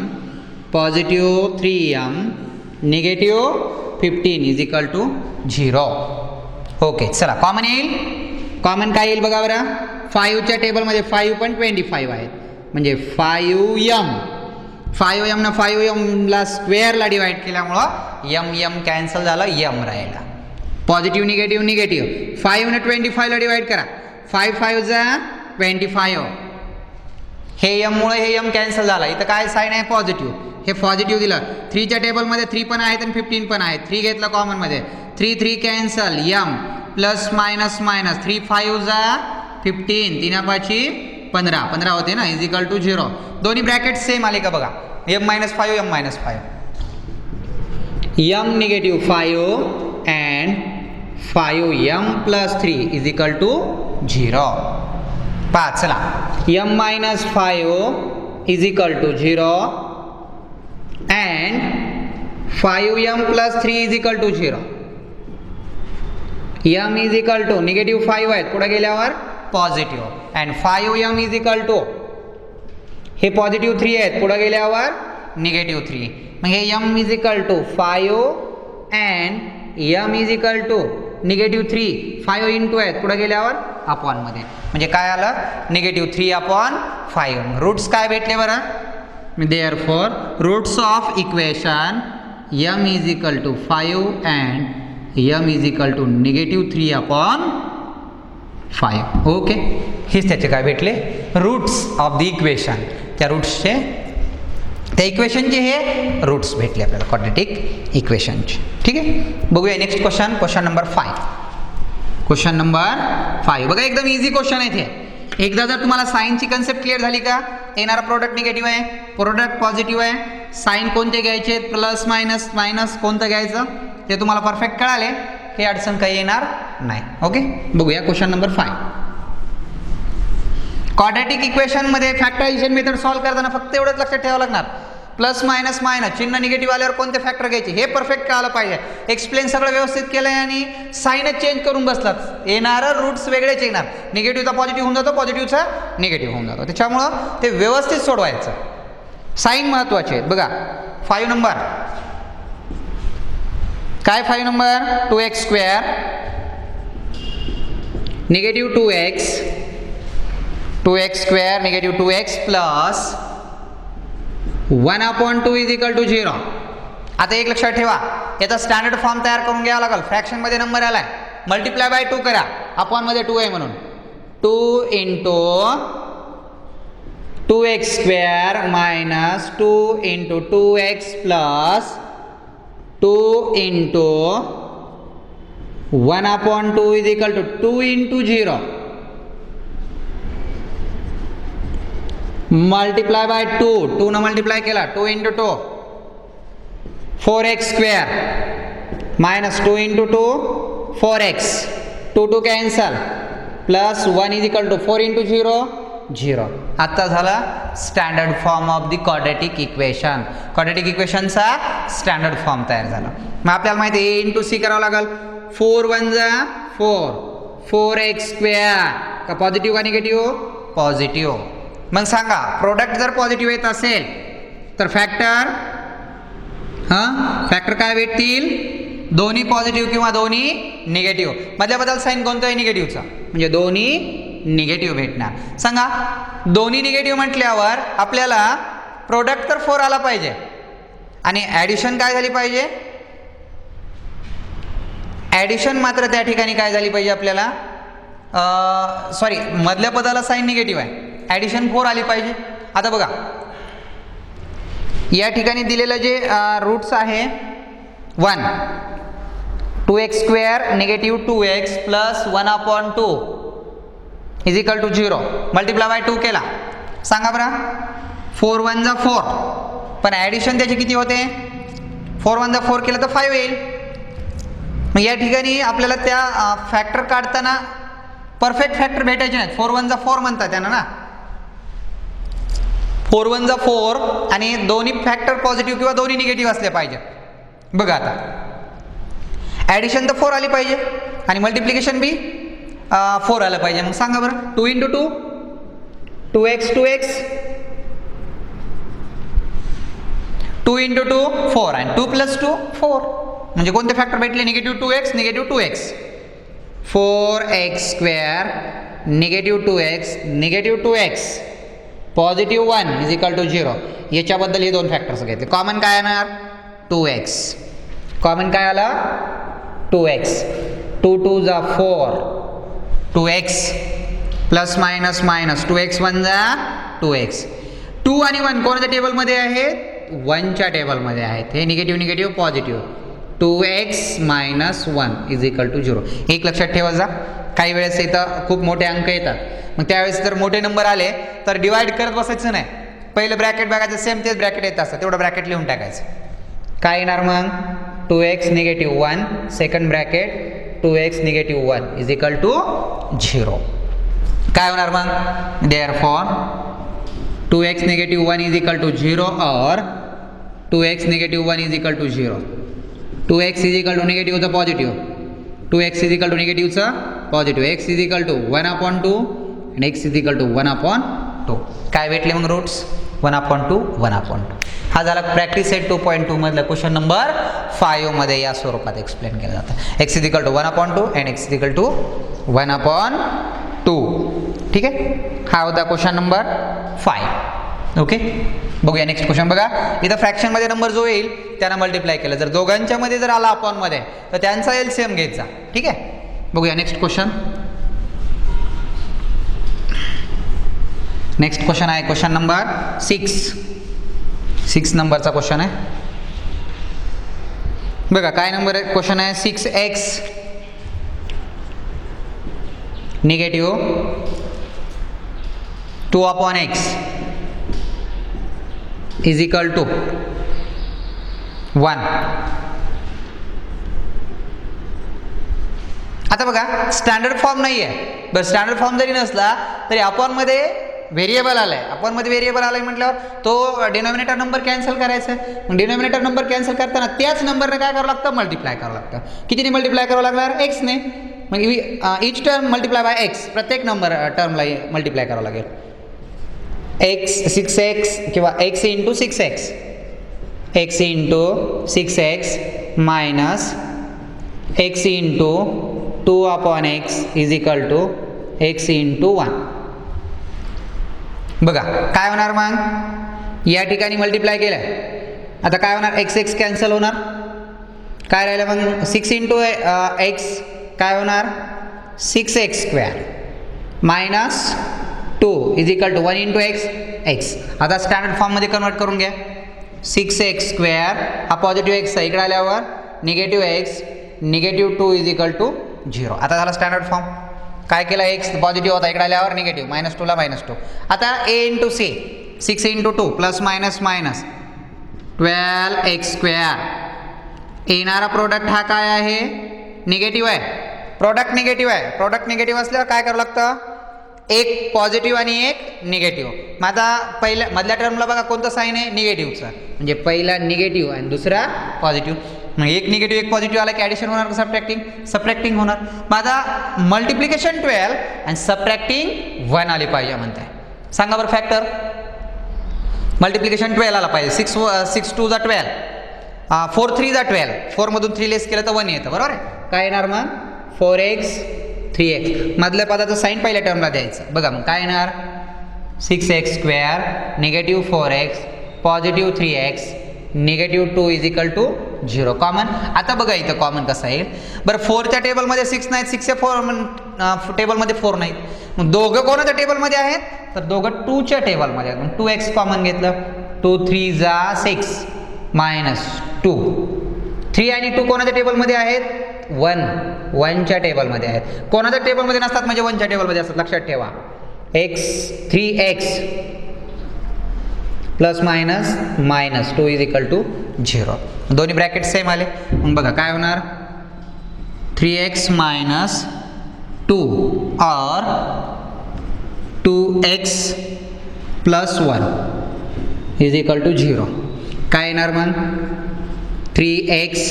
positive 3m negative 15 is equal to 0. Okay चला कॉमन येईल. कॉमन काय येईल बघा बरं 5च्या टेबलमध्ये 5 पण 25 आहेत म्हणजे 5m ना 5m ला स्क्वेअरला डिवाइड केल्यामुळं m कॅन्सल झालं m राहिला. पॉझिटिव्ह निगेटिव्ह निगेटिव्ह 5 ने 25 ला डिवाइड करा 5 5 जा 25. हे m मुळे हे m कॅन्सल झाला. इथं काय साईन आहे पॉझिटिव्ह हे पॉझिटिव्ह दिलं. 3च्या टेबलमध्ये 3 पण आहेत आणि 15 पण आहेत. 3 घेतलं कॉमन मध्ये 3 3 cancel m plus minus minus 3 5 जा 15 3 5 15 होते ना इज इक्वल टू 0. दोन्ही ब्रॅकेट सेम आले का बघा m - 5 m - 5 m negative 5 and 5m plus 3 is equal to 0. 5 चला m - 5 is equal to 0 and 5m plus 3 is equal to 0. m is equal to negative 5 आहेत पुढे गेल्यावर positive and 5m is equal to हे positive 3 आहेत पुढे गेल्यावर negative 3. मग हे m is equal to 5 and m is equal to negative 3 5 into आहेत पुढे गेल्यावर अपॉन मध्ये म्हणजे काय आलं निगेटिव्ह 3/5. रूट्स काय भेटले बरं therefore roots of equation m is equal to 5 and m is equal to negative 3/5. Okay हेच त्याचे काय भेटले रूट्स ऑफ द इक्वेशन. त्या रूट्सचे त्या इक्वेशनचे हे रूट्स भेटले आपल्याला क्वाड्रॅटिक इक्वेशनचे. ठीक आहे बघूया next question number 5. Question number 5 बघा एकदम इझी क्वेश्चन आहे ते. एकदा जर तुम्हाला साईनची कन्सेप्ट क्लिअर झाली का येणारा प्रोडक्ट निगेटिव्ह आहे प्रोडक्ट पॉझिटिव्ह आहे साईन कोणते घ्यायचे प्लस मायनस मायनस कोणतं घ्यायचं ते तुम्हाला परफेक्ट कळाले काही अडचण काही येणार नाही. ओके बघूया क्वेश्चन नंबर 5. क्वाड्रॅटिक इक्वेशन मध्ये फॅक्टरायझेशन मेथड सॉल्व्ह करताना फक्त एवढंच लक्षात ठेवावं लागणार प्लस मायनस मायनस चिन्ह निगेटिव्ह आल्यावर कोणते फॅक्टर घ्यायचे हे परफेक्ट कळालं पाहिजे. एक्सप्लेन सगळं व्यवस्थित केलंय आणि साईनच चेंज करून बसलात येणारं रूट्स वेगळेच येणार. निगेटिव्हचा पॉझिटिव्ह होऊन जातो पॉझिटिव्हचा निगेटिव्ह होऊन जातो त्याच्यामुळं ते व्यवस्थित सोडवायचं. साईन महत्वाचे आहेत बघा 5 नंबर काय 5 number 2x square negative 2x square negative 2x plus 1/2 is equal to 0. आता एक लक्षात ठेवा याचा स्टँडर्ड फॉर्म तयार करून घ्यावा लागेल. फ्रॅक्शन मध्ये नंबर आलाय मल्टिप्लाय बाय 2 करा अपॉन मध्ये 2 आहे म्हणून 2 into 2x square minus 2 into 2x plus 2 into 1 upon 2 is equal to 2 into 0 multiply by 2 2 न multiply केला 2 into 2 4x square minus 2 into 2 4x 2 to cancel plus 1 is equal to 4 into 0 0. आता झाला standard form of the quadratic equation. Quadratic इक्वेशनचा standard form तयार झाला. मग आपल्याला माहिती आहे a इंटू सी करावं लागेल. 4 1 जा 4 4x स्क्वेअर का पॉझिटिव्ह का निगेटिव्ह पॉझिटिव्ह. मग सांगा प्रोडक्ट जर पॉझिटिव्ह येत असेल तर फॅक्टर फॅक्टर काय भेटतील दोन्ही पॉझिटिव्ह किंवा दोन्ही निगेटिव्ह. मधल्याबद्दल साईन कोणतं आहे निगेटिव्हचा म्हणजे दोन्ही निगेटिव्ह भेटणार. सांगा दोन्ही निगेटिव्ह म्हटल्यावर आपल्याला प्रोडक्ट तर 4 आला पाहिजे आणि ॲडिशन काय झाली पाहिजे ॲडिशन मात्र त्या ठिकाणी काय झाली पाहिजे आपल्याला सॉरी मधल्या पदाला साईन निगेटिव्ह आहे ॲडिशन 4 आली पाहिजे. आता बघा या ठिकाणी दिलेलं जे रूट्स आहे 1 2x square negative 2x plus 1 upon 2 is equal to 0 multiply by 2 केला. सांगा बरं 4 1 जा 4 पण ॲडिशन त्याचे किती होते 4 1 जा 4 केलं तर 5 येईल. मग या ठिकाणी आपल्याला त्या फॅक्टर काढताना परफेक्ट फॅक्टर भेटायचे नाहीत. 4 1 जा 4 म्हणतात त्यांना ना 4 1 जा 4 आणि दोन्ही फॅक्टर पॉझिटिव्ह किंवा दोन्ही निगेटिव्ह असले पाहिजे. बघा आता ॲडिशन तर 4 आली पाहिजे आणि मल्टिप्लिकेशन बी 4 आलं पाहिजे. मग सांगा बरं 2 इंटू 2 2x 2x 2 इंटू 2 4 आणि 2 प्लस 2 4 म्हणजे कोणते फॅक्टर भेटले negative 2x negative 2x 4x square negative 2x negative 2x positive 1 is equal to 0. याच्याबद्दल हे दोन फॅक्टर्स घेतले. कॉमन काय येणार 2x कॉमन काय आला 2x 2 2 जा 4 2x plus minus minus 2x 1 जा 2x 2 आणि 1 कोणत्या टेबलमध्ये आहेत 1च्या टेबलमध्ये आहेत. हे negative negative positive 2x minus 1 is equal to 0. एक लक्षात ठेवा जा काही वेळेस इथं खूप मोठे अंक येतात मग त्यावेळेस जर मोठे नंबर आले तर डिवाइड करत बसायचं नाही. पहिलं ब्रॅकेट बघायचं सेम तेच ब्रॅकेट येत असतं तेवढं ब्रॅकेट लिहून टाकायचं. काय येणार मग 2x negative 1 second bracket 2x negative 1 is equal to 0. काय होणार मग therefore 2x negative 1 is equal to 0 और 2x negative 1 is equal to 0. 2x is equal to निगेटिव्हचं positive 2x is equal to निगेटिव्हचं positive x is equal to 1 upon 2 आणि x is equal to 1 upon 2. काय भेटले मग roots 1 upon 2 1 upon 2. हा झाला practice set 2.2 मधला क्वेश्चन नंबर 5 मध्ये या स्वरूपात एक्सप्लेन केलं जातं. x is equal to 1 upon 2 and x is equal to 1 upon 2. ठीक आहे हा होता क्वेश्चन नंबर 5. ओके बघूया नेक्स्ट क्वेश्चन. बघा इथं फ्रॅक्शन मध्ये नंबर जो येईल त्यानं मल्टिप्लाय केलं जर दोघांच्या मध्ये जर आला अपॉन मध्ये तर त्यांचा एलसीएम घ्यायचा. ठीक आहे बघूया नेक्स्ट क्वेश्चन. नेक्स्ट क्वेश्चन आहे क्वेश्चन नंबर 6 नंबरचा क्वेश्चन आहे. बघा काय नंबर आहे क्वेश्चन आहे 6x negative 2 upon x is equal to 1. आता बघा स्टँडर्ड फॉर्म नाही आहे बरं स्टँडर्ड फॉर्म जरी नसला तरी अपॉन मध्ये व्हेरिएबल आलाय अपॉन मध्ये व्हेरिएबल आलाय म्हटल्यावर तो डिनॉमिनेटर नंबर कॅन्सल करायचा आहे. मग डिनॉमिनेटर नंबर कॅन्सल करताना त्याच नंबरने काय करावं लागतं मल्टिप्लाय करावं लागतं. कितीने मल्टिप्लाय करावं लागणार एक्सने. मग each term multiply by x प्रत्येक नंबर टर्मला मल्टिप्लाय करावं लागेल. x 6x किंवा x into 6x x into 6x minus x into 2 upon x is equal to x into 1. बघा काय होणार मग या ठिकाणी मल्टिप्लाय केलं आता काय होणार x x कॅन्सल होणार काय राहिलं मग 6 इंटू x काय होणार 6x square minus 2 is equal to 1 into x x. आता स्टँडर्ड फॉर्ममध्ये कन्वर्ट करून घ्या. 6x स्क्वेअर हा पॉझिटिव्ह एक्स आहे, इकडे आल्यावर negative x negative 2 is equal to 0. आता झाला स्टँडर्ड फॉर्म. काय केलं, एक्स पॉझिटिव्ह होता, इकडे आल्यावर निगेटिव्ह, मायनस 2ला मायनस 2. आता a into c 6 into 2 plus minus minus 12x square. येणारा प्रोडक्ट हा काय आहे, निगेटिव्ह आहे. प्रोडक्ट निगेटिव्ह आहे. प्रोडक्ट निगेटिव्ह असल्यावर काय करावं लागतं, एक पॉझिटिव्ह आणि एक निगेटिव्ह. मग आता पहिल्या मधल्या टर्मला बघा कोणतं साईन आहे, निगेटिव्हचा. म्हणजे पहिला निगेटिव्ह आणि दुसरा पॉझिटिव्ह. मग एक निगेटिव्ह एक पॉझिटिव्ह आला की ॲडिशन होणार का सबट्रॅक्टिंग, सबट्रॅक्टिंग होणार. मग आता मल्टिप्लिकेशन 12 आणि सबट्रॅक्टिंग 1 आली पाहिजे म्हणताय. सांगा बरं फॅक्टर. मल्टिप्लिकेशन 12 आला पाहिजे. 6 2 जा 12, 4 3 जा 12, 4 मधून 3 लेस केलं तर 1 येतं, बरोबर आहे. काय येणार मग 4x 3x. मधल्या पदाचं साईन पहिल्या टर्मला द्यायचं. बघा मग काय येणार, 6x square negative 4x positive 3x negative 2 is equal to 0. Common. आता बघा इथं कॉमन कसं येईल. बरं 4च्या टेबलमध्ये 6 नाहीत, 6च्या 4 टेबलमध्ये 4 नाहीत. मग दोघं कोणाच्या टेबलमध्ये आहेत, तर दोघं 2च्या टेबलमध्ये आहेत. मग 2x कॉमन घेतलं, 2 3 जा 6 मायनस 2. 3 आणि 2 कोणाच्या टेबलमध्ये आहेत, 1च्या टेबलमध्ये आहेत. कोणाच्या टेबलमध्ये नसतात म्हणजे 1च्या टेबलमध्ये असतात, लक्षात ठेवा. x 3x plus minus minus 2 is equal to 0. दोन्ही ब्रॅकेट सेम आले. मग बघा काय होणार, 3x मायनस 2 और 2x plus 1 is equal to 0. काय येणार मग, 3x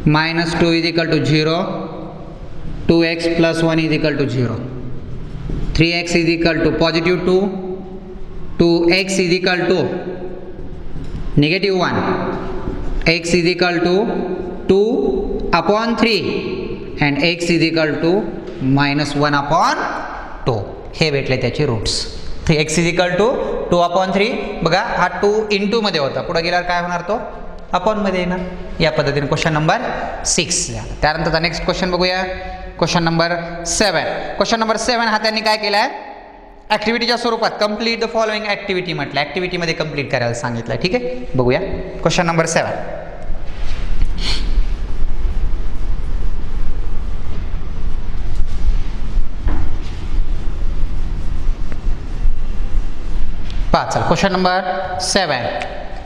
minus 2 is equal to 0, 2x plus 1 is equal to 0. 3x is equal to positive 2, 2x is equal to negative 1, x is equal to 2 upon 3 and x is equal to minus 1 upon 2. हे भेटले त्याचे roots. x is equal to 2 upon 3. बघा हा 2 into मध्ये होता, पुढे गेल्यावर काय होणार, तो अपॉन मध्ये येणार. या पद्धतीने क्वेश्चन नंबर 6 झाला. त्यानंतरचा नेक्स्ट क्वेश्चन बघूया, क्वेश्चन नंबर 7. क्वेश्चन नंबर 7 हा त्यांनी काय केलाय, ॲक्टिव्हिटीच्या स्वरूपात कंप्लीट द फॉलोइंग ॲक्टिव्हिटी म्हटलं. ॲक्टिव्हिटीमध्ये कंप्लीट करायला सांगितलं. ठीक आहे, बघूया क्वेश्चन नंबर 7. चल क्वेश्चन नंबर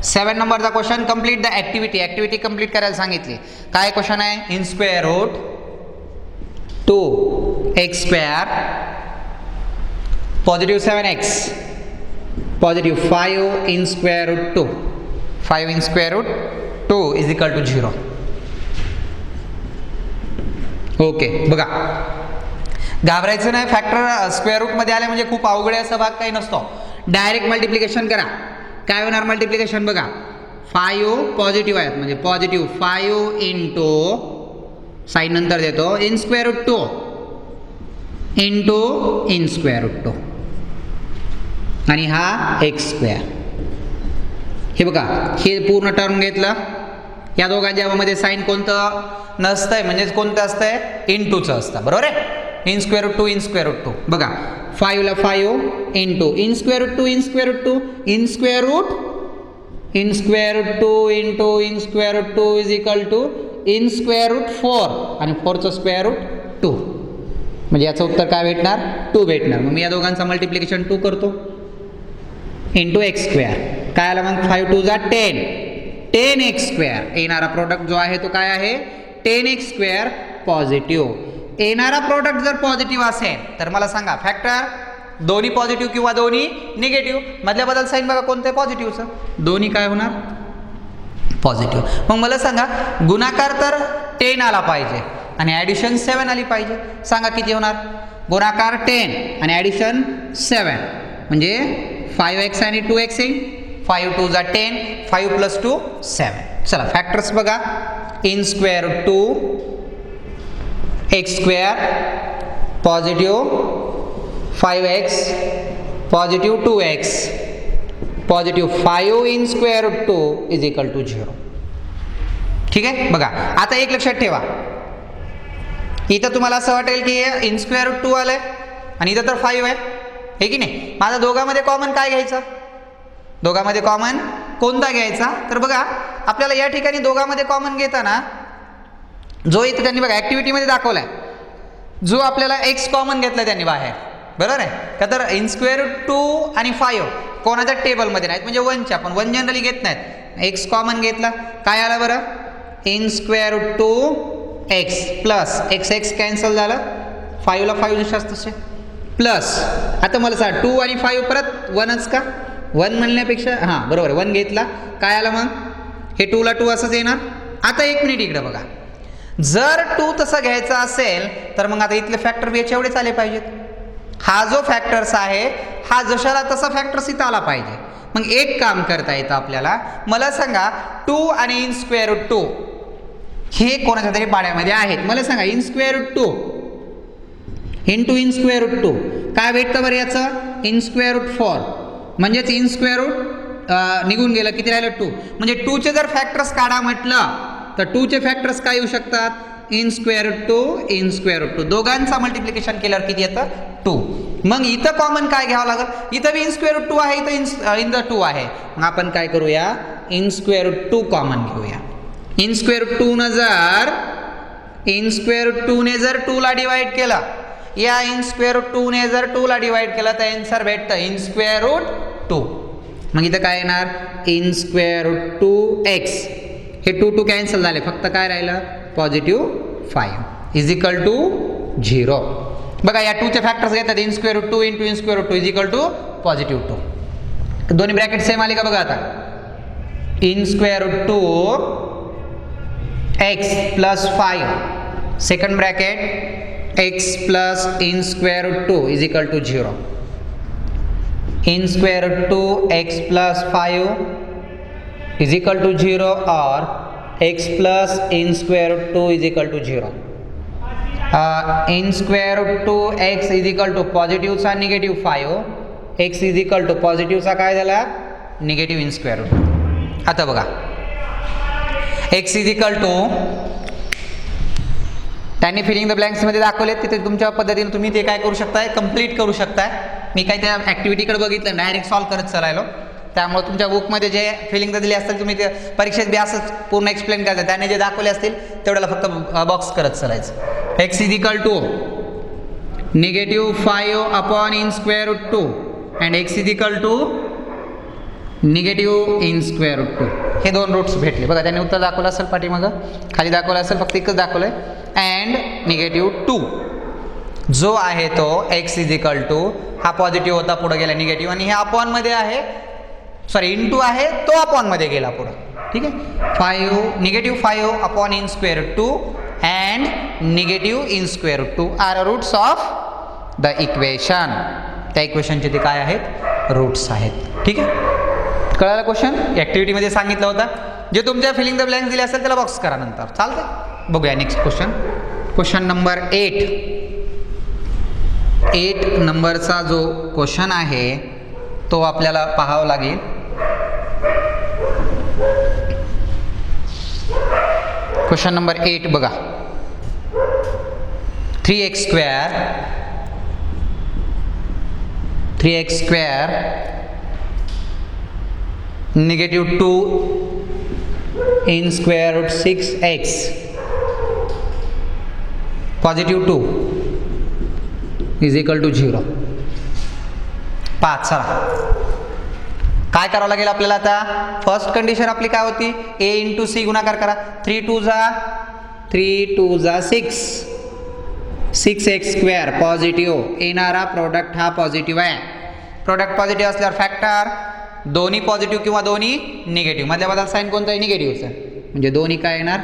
7 नंबरचा question, complete the activity. Activity complete करायला सांगितली. काय क्वेश्चन आहे, in square root 2x square positive 7x positive 5 in square root 2, 5 in square root 2 is equal to 0. Okay, बघा घाबरायचं नाही. फॅक्टर स्क्वेअर रूटमध्ये आले म्हणजे खूप अवघड असा भाग काही नसतो. डायरेक्ट मल्टिप्लिकेशन करा. काय होणार मल्टिप्लिकेशन, बघा 5 पॉझिटिव्ह आहेत म्हणजे पॉझिटिव्ह 5 इंटू साईन नंतर देतो in square root 2 into in square root 2 आणि हा एक्स स्क्वेअर. हे बघा हे पूर्ण टर्म घेतलं. या दोघांच्या मध्ये साईन कोणतं नसतंय, म्हणजेच कोणतं असतंय, इंटूचं असतं, बरोबर आहे. In square root 2 in square root 2. बघा 5 ला 5 into in square root 2 in square root 2 in square root 2 into in square root 2 is equal to in square root 4 आणि 4चं स्क्वेअर रूट 2. म्हणजे याचं उत्तर काय भेटणार, 2 भेटणार. मग मी या दोघांचं मल्टिप्लिकेशन 2 करतो इंटू एक्स स्क्वेअर. काय आला मग 5 2 जा 10x स्क्वेअर. येणारा प्रोडक्ट जो आहे तो काय आहे, 10x स्क्वेअर पॉझिटिव्ह. येणारा प्रोडक्ट जर पॉझिटिव्ह असेल तर मला सांगा फॅक्टर दोन्ही पॉझिटिव्ह किंवा दोन्ही निगेटिव्ह. मधल्या बदल साईन बघा कोणतं आहे, पॉझिटिव्हचं. दोन्ही काय होणार, पॉझिटिव्ह. मग मला सांगा गुणाकार तर 10 आला पाहिजे आणि ॲडिशन 7 आली पाहिजे. सांगा किती होणार, गुणाकार 10 आणि ॲडिशन 7 म्हणजे 5x आणि 2x येईल. 5 2 जा 10, 5 प्लस 2 7. चला फॅक्टर्स बघा, in square root 2 x square positive 5x positive 2x positive 5 in square root 2 is equal to 0. ठीक आहे, बघा आता एक लक्षात ठेवा, इथं तुम्हाला असं वाटेल की इन स्क्वेअर रूट 2 आलंय आणि इथं तर 5 आहे, हे की नाही. माझा दोघांमध्ये कॉमन काय घ्यायचा, दोघांमध्ये कॉमन कोणता घ्यायचा, तर बघा आपल्याला या ठिकाणी दोघांमध्ये कॉमन घेताना जो इथं त्यांनी बघा ॲक्टिव्हिटीमध्ये दाखवला आहे, जो आपल्याला एक्स कॉमन घेतला त्यांनी बाहेर, बरोबर आहे का. तर इन स्क्वेअर रूट 2 आणि 5 कोणाच्या टेबलमध्ये नाहीत, म्हणजे 1च्या, पण 1 जनरली घेत नाहीत. एक्स कॉमन घेतला, काय आलं बरं, in square root 2 x plus x x cancel झालं, 5ला 5 जशाच तसे प्लस. आता मला सांग 2 आणि 5 परत 1च का, 1 म्हणण्यापेक्षा हां बरोबर 1 घेतला, काय आलं मग हे 2ला 2 असंच येणार. आता एक मिनिट इकडे बघा, जर 2 तसं घ्यायचा असेल तर मग आता इथले फॅक्टर याच्या एवढेच आले पाहिजेत. हा जो फॅक्टर्स आहे हा जशाला तसा फॅक्टर्स इथं आला पाहिजे. मग एक काम करता येतं आपल्याला, मला सांगा 2 आणि इन स्क्वेअर रूट 2 हे कोणाच्या तरी पाड्यामध्ये आहेत. मला सांगा in square root 2 into in square root 2 काय भेटतं बरं याचं, इन स्क्वेअर रूट 4 म्हणजेच इन स्क्वेअर रूट निघून गेलं, किती राहिलं 2. म्हणजे 2चे जर फॅक्टर्स काढा म्हटलं तर 2चे फॅक्टर्स काय येऊ शकतात, in square root 2 in square root 2, दोघांचा मल्टिप्लिकेशन केल्यावर किती येतं 2. मग इथं कॉमन काय घ्यावं लागेल, इथं बी इन स्क्वेअर रूट 2 आहे, इथं इन द 2 आहे. मग आपण काय करूया, इन स्क्वेअर रूट 2 कॉमन घेऊया. इन स्क्वेअर रूट 2 न जर इन स्क्वेअर रूट 2 ने जर 2ला डिवाइड केला, या इन स्क्वेअर रूट 2 ने जर 2ला डिवाइड केला तर आन्सर भेटतं इन स्क्वेअर रूट 2. मग इथं काय येणार, इन स्क्वेअर रूट 2 एक्स, हे 2 2 कॅन्सल झाले, फक्त काय राहिलं पॉझिटिव्ह 5 इज इक्वल टू 0. बघा या 2चे फॅक्टर्स घेतात, in square root 2 into in square root 2 is equal to positive 2. दोन्ही ब्रॅकेट सेम आले का बघा आता, in square root 2 x plus 5 second bracket x plus in square root 2 is equal to 0. In square root 2 x plus 5 is equal to 0 or x plus in square root 2 is equal to 0. In square root 2 x is equal to positive चा negative 5, x is equal to positive चा काय झाला negative in square root. आता बघा x is equal to त्यांनी feeling the blanks मध्ये दाखवले, तिथे तुमच्या पद्धतीने तुम्ही ते काय करू शकताय, कंप्लीट करू शकताय. मी काय त्या ॲक्टिव्हिटीकडे बघितलं, डायरेक्ट सॉल्व करत चालायलो, त्यामुळे तुमच्या बुकमध्ये जे फिलिंग दिली असतील तुम्ही ते परीक्षेत बी असंच पूर्ण एक्सप्लेन करायचं, त्याने जे दाखवले असतील तेवढ्याला फक्त बॉक्स करत चालायचं. X is equal to negative 5 upon in square root 2 and x is equal to negative in square root 2. हे दोन रूट्स भेटले बघा, त्याने उत्तर दाखवलं असेल पाठीमागं, खाली दाखवलं असेल, फक्त एकच दाखवलं आहे. अँड निगेटिव्ह 2 जो आहे तो एक्स इज इक्वल टू, हा पॉझिटिव्ह होता पुढे गेला निगेटिव्ह, आणि हे अपॉनमध्ये आहे, सॉरी इंटू आहे तो अपॉनमध्ये गेला पुढं, ठीक आहे. 5 negative 5 upon in square root 2 and negative in square root 2 are roots of the equation. त्या इक्वेशनचे ते काय आहेत, रूट्स आहेत, ठीक आहे. कळालं क्वेश्चन, ॲक्टिव्हिटीमध्ये सांगितलं होतं. जे तुमच्या फिलिंग द ब्लँक्स दिले असेल त्याला बॉक्स करा नंतर, चालतं. बघूया नेक्स्ट क्वेश्चन, क्वेश्चन नंबर 8 नंबरचा जो क्वेश्चन आहे तो आपल्याला पाहावं लागेल. क्वेश्चन नंबर 8 बघा, 3x स्क्वेअर negative 2 in square root 6x positive 2 is equal to 0. 5 चला काय करावं लागेल आपल्याला आता. फर्स्ट कंडिशन आपली काय होती, a इंटू सी गुणाकार करा, 3 2 जा 6x स्क्वेअर पॉझिटिव्ह, येणारा प्रोडक्ट हा पॉझिटिव्ह आहे. प्रोडक्ट पॉझिटिव्ह असल्यावर फॅक्टर दोन्ही पॉझिटिव्ह किंवा दोन्ही निगेटिव्ह, मधल्या बदल साईन कोणता आहे, निगेटिव्हचा, म्हणजे दोन्ही काय येणार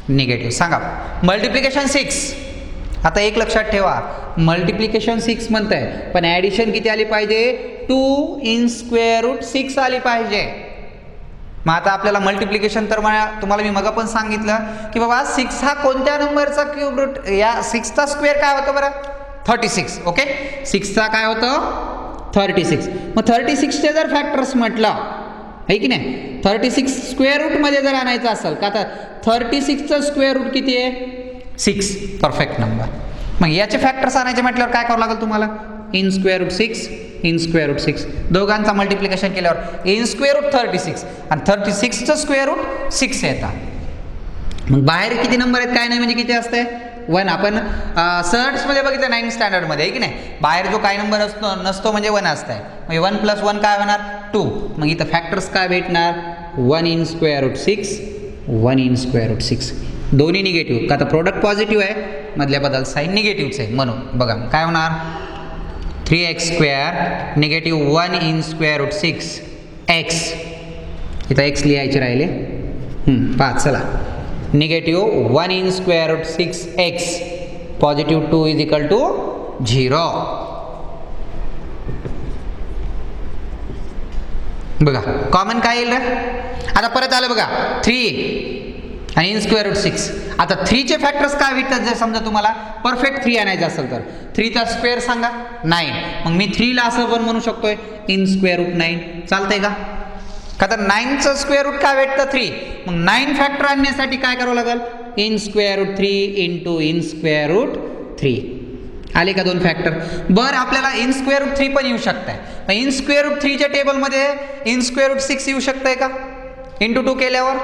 निगेटिव्ह. सांगा मल्टिप्लिकेशन 6. आता एक लक्षात ठेवा, मल्टिप्लिकेशन 6 म्हणत आहे, पण ॲडिशन किती आली पाहिजे, 2 इन स्क्वेअर रूट 6 आली पाहिजे. मग आता आपल्याला मल्टिप्लिकेशन तर तुम्हाला मी मग पण सांगितलं की बाबा 6 हा कोणत्या नंबरचा क्यूब रूट, या 6चा स्क्वेअर काय होतं बरं, 36. ओके, 6चा काय होतं 36. मग 36चे जर फॅक्टर्स म्हटलं आहे की नाही, 36 स्क्वेअर रूटमध्ये जर आणायचं असेल का, तर 36चं स्क्वेअर रूट किती आहे 6, परफेक्ट नंबर. मग याचे फॅक्टर्स आणायचे म्हटल्यावर काय करावं लागेल तुम्हाला, in square root 6 in square root 6 दोघांचा मल्टिप्लिकेशन केल्यावर इन स्क्वेअर रूट 36 आणि 36चं स्क्वेअर रूट 6 येतात. मग बाहेर किती नंबर आहेत काय नाही म्हणजे किती असते 1. आपण सर्ट्समध्ये बघितलं 9th स्टँडर्डमध्ये आहे की नाही, बाहेर जो काही नंबर असतो नसतो म्हणजे 1 असतंय. मग 1 + 1 काय होणार 2. मग इथं फॅक्टर्स काय भेटणार 1 in square root 6 1 in square root 6. दोन्ही निगेटिव्ह का तर प्रोडक्ट पॉझिटिव्ह आहे, मधल्या बदल साईन निगेटिव्हच आहे म्हणून बघा काय होणार 3x² negative 1 in square root 6 x. इथं x लिहायचे राहिले 5. चला negative 1 in square root 6 x positive 2 is equal to 0. बघा कॉमन काय येईल रे, आता परत आलं बघा 3 आणि इन स्क्वेअर रूट 6. आता 3चे फॅक्टर्स काय भेटतात जर समजा तुम्हाला परफेक्ट 3 आणायचं असेल तर 3चा स्क्वेअर सांगा 9. मग मी 3ला असं पण म्हणू शकतोय इन स्क्वेअर रूट 9. चालतंय का तर 9चं स्क्वेअर रूट काय भेटतं 3. मग 9 फॅक्टर आणण्यासाठी काय करावं लागेल in square root 3 into in square root 3. आले का 2 फॅक्टर. बरं आपल्याला इन स्क्वेअर रूट 3 पण येऊ शकतंय. मग इन स्क्वेअर रूट 3च्या टेबलमध्ये इन स्क्वेअर रूट 6 येऊ शकतंय का इंटू 2 केल्यावर.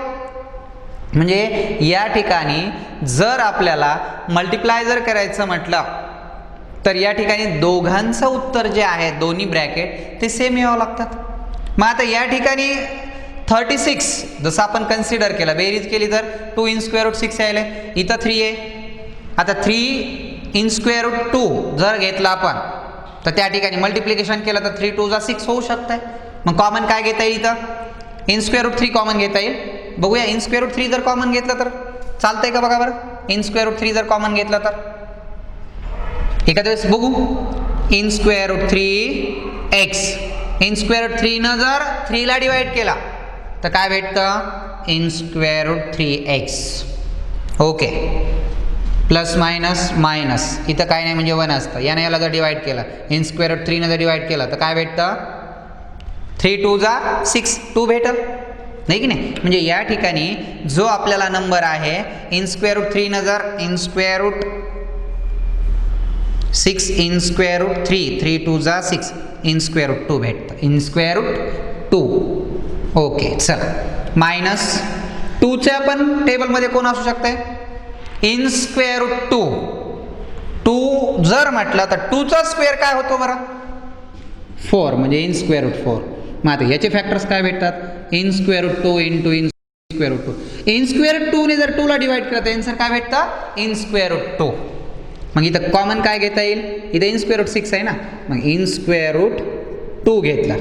म्हणजे या ठिकाणी जर आपल्याला मल्टिप्लाय जर करायचं म्हटलं तर या ठिकाणी दोघांचं उत्तर जे आहे दोन्ही ब्रॅकेट ते सेम यावं लागतात. मग आता या ठिकाणी 36 जसं आपण कन्सिडर केलं बेरीज केली तर 2 इन स्क्वेअर रूट 6 यायला, इथं 3 आहे. आता 3 इन स्क्वेअर रूट 2 जर घेतला आपण तर त्या ठिकाणी मल्टिप्लिकेशन केलं तर 3 2 6 होऊ शकतंय. मग कॉमन काय घेता येईल इथं इन स्क्वेअर रूट 3 कॉमन घेता येईल. बघूया इन स्क्वेअर रूट 3 जर कॉमन घेतलं तर चालतंय का बघा बरं. इन स्क्वेअर रूट 3 जर कॉमन घेतलं तर एखाद्या वेळेस बघू in square root 3x in square root 3 न जर 3ला डिवाइड केला तर काय भेटतं in square root 3x. Okay plus minus minus इथं काय नाही म्हणजे 1 असतं. याने याला जर डिवाइड केला इन स्क्वेअर रूट 3 न जर डिवाइड केला तर काय भेटतं 3 2 6 2 भेटल नाही की नाही. म्हणजे या ठिकाणी जो आपल्याला नंबर आहे इन स्क्वेअर रूट 3 न जर in square root 6 in square root 3 3 2 6 in square root 2 भेटतं इन स्क्वेअर रूट 2. ओके चला मायनस 2च्या पण टेबलमध्ये कोण असू शकते इन स्क्वेअर रूट 2. 2 जर म्हटलं तर 2चा स्क्वेअर काय होतो बरं 4 म्हणजे इन स्क्वेअर रूट 4. मग आता याचे फॅक्टर्स काय भेटतात in square root 2 into in square root 2. In square root 2 ने जर 2ला डिवाइड केलं तर आन्सर काय भेटतं इन स्क्वेअर रूट 2. मग इथं कॉमन काय घेता येईल इथं इन स्क्वेअर रूट 6 आहे ना, मग इन स्क्वेअर रूट 2 घेतला.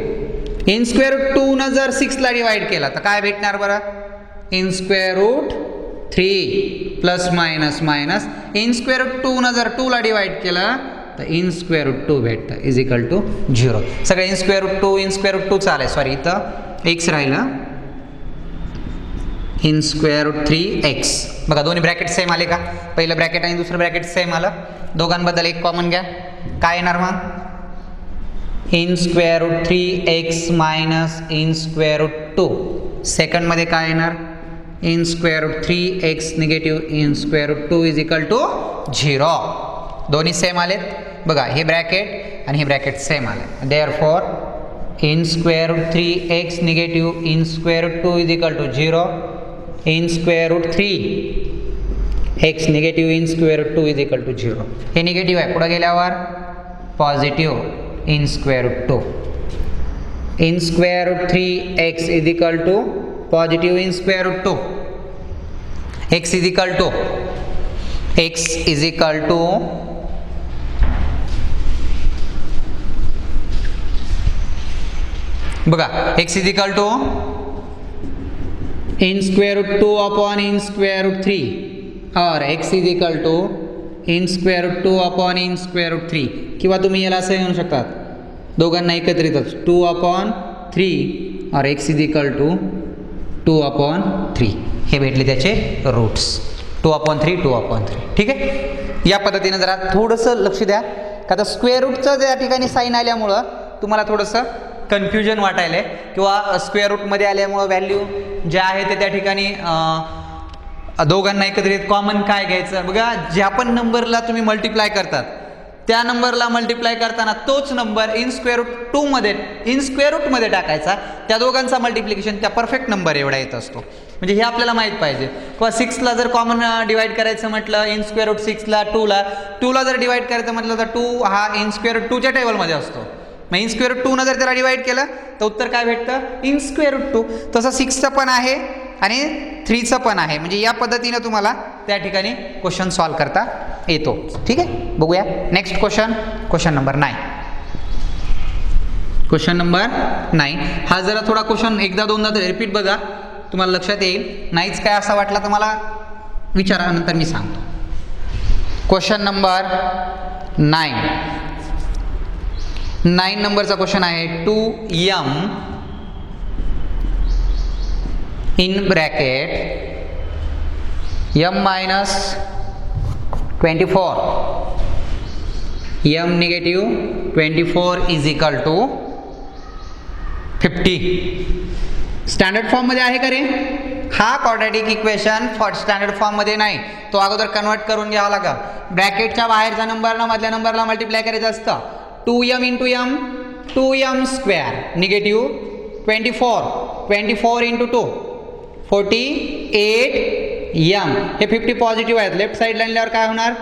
इन स्क्वेअर रूट 2 न जर 6ला डिवाइड केला तर काय भेटणार बरं in square root 3 plus minus minus in square root 2 न जर 2ला डिवाइड केला तर इन स्क्वेअर रूट 2 भेटतं इज इक्वल टू 0. सगळं in square root 2 in square root 2 चालेल. सॉरी इथं x राहिलं इन स्क्वेअर रूट 3x. बघा दोन्ही ब्रॅकेट सेम आले का, पहिलं ब्रॅकेट आणि दुसरं ब्रॅकेट सेम आलं. दोघांबद्दल एक कॉमन घ्या काय येणार मग in square root 3x minus in square root 2. सेकंडमध्ये काय येणार in square root 3x negative in square root 2 is equal to 0. दोन्ही सेम आलेत बघा, हे ब्रॅकेट आणि हे ब्रॅकेट सेम आले. Therefore in square root 3x negative in square root 2 is equal to 0. In square root 3x negative in square root 2 is equal to 0. हे negative आहे, पुढे गेल्यावर positive in square root 2. In square root 3x is equal to positive in square root 2. x is equal to x is equal to बघा x is equal to in square root 2 upon in square root 3 or x is equal to in square root 2 upon in square root 3. किंवा तुम्ही याला असं म्हणू शकतात दोघांना एकत्रितच 2 upon 3 or x is equal to 2 upon 3. हे भेटले त्याचे रूट्स 2 अपॉन 3 2 अपॉन 3. ठीक आहे, या पद्धतीनं जरा थोडंसं लक्ष द्या का तर स्क्वेअर रूटचं त्या ठिकाणी साईन आल्यामुळं तुम्हाला थोडंसं कन्फ्युजन वाटायला आहे किंवा स्क्वेअर रूटमध्ये आल्यामुळं व्हॅल्यू जे आहे ते त्या ठिकाणी दोघांना एकत्रित कॉमन काय घ्यायचं बघा. ज्या पण नंबरला तुम्ही मल्टिप्लाय करतात त्या नंबरला मल्टिप्लाय करताना तोच नंबर इन स्क्वेअर रूट 2 मध्ये इन स्क्वेअर रूटमध्ये टाकायचा. त्या दोघांचा मल्टिप्लिकेशन त्या परफेक्ट नंबर एवढा येत असतो. म्हणजे हे आपल्याला माहीत पाहिजे. किंवा 6ला जर कॉमन डिवाइड करायचं म्हटलं इन स्क्वेअर रूट 6ला 2ला जर डिवाइड करायचं म्हटलं तर 2 हा इन स्क्वेअर रूट 2च्या टेबलमध्ये असतो. मग इन स्क्वेअर रूट 2 जर त्याला डिवाइड केलं तर उत्तर काय भेटतं इन स्क्वेअर रूट 2. तसं 6चं पण आहे आणि 3चं पण आहे. म्हणजे या पद्धतीनं तुम्हाला त्या ठिकाणी क्वेश्चन सॉल्व्ह करता येतो. ठीक आहे, बघूया next question. Question number 9. Question number 9 हा जरा थोडा क्वेश्चन एकदा दोनदा रिपीट बघा, तुम्हाला लक्षात येईल. नाहीच काय असा वाटला तर मला विचारा, नंतर मी सांगतो. क्वेश्चन नंबर 9 नंबरचा क्वेश्चन आहे. 2m in bracket m minus 24 m negative 24 is equal to 50. Standard form मध्ये आहे का रे? हा क्वाड्रॅटिक इक्वेशन स्टँडर्ड फॉर्म मध्ये नाही, तो अगोदर कन्वर्ट करून घ्यावा लागेल. ब्रॅकेटच्या बाहेरचा नंबरला मधल्या नंबरला मल्टिप्लाय करायचं असतं. 2m into m 2m square negative 24 into 2 48m. हे 50 पॉझिटिव्ह आहेत. लेफ्ट साईडला आणल्यावर काय होणार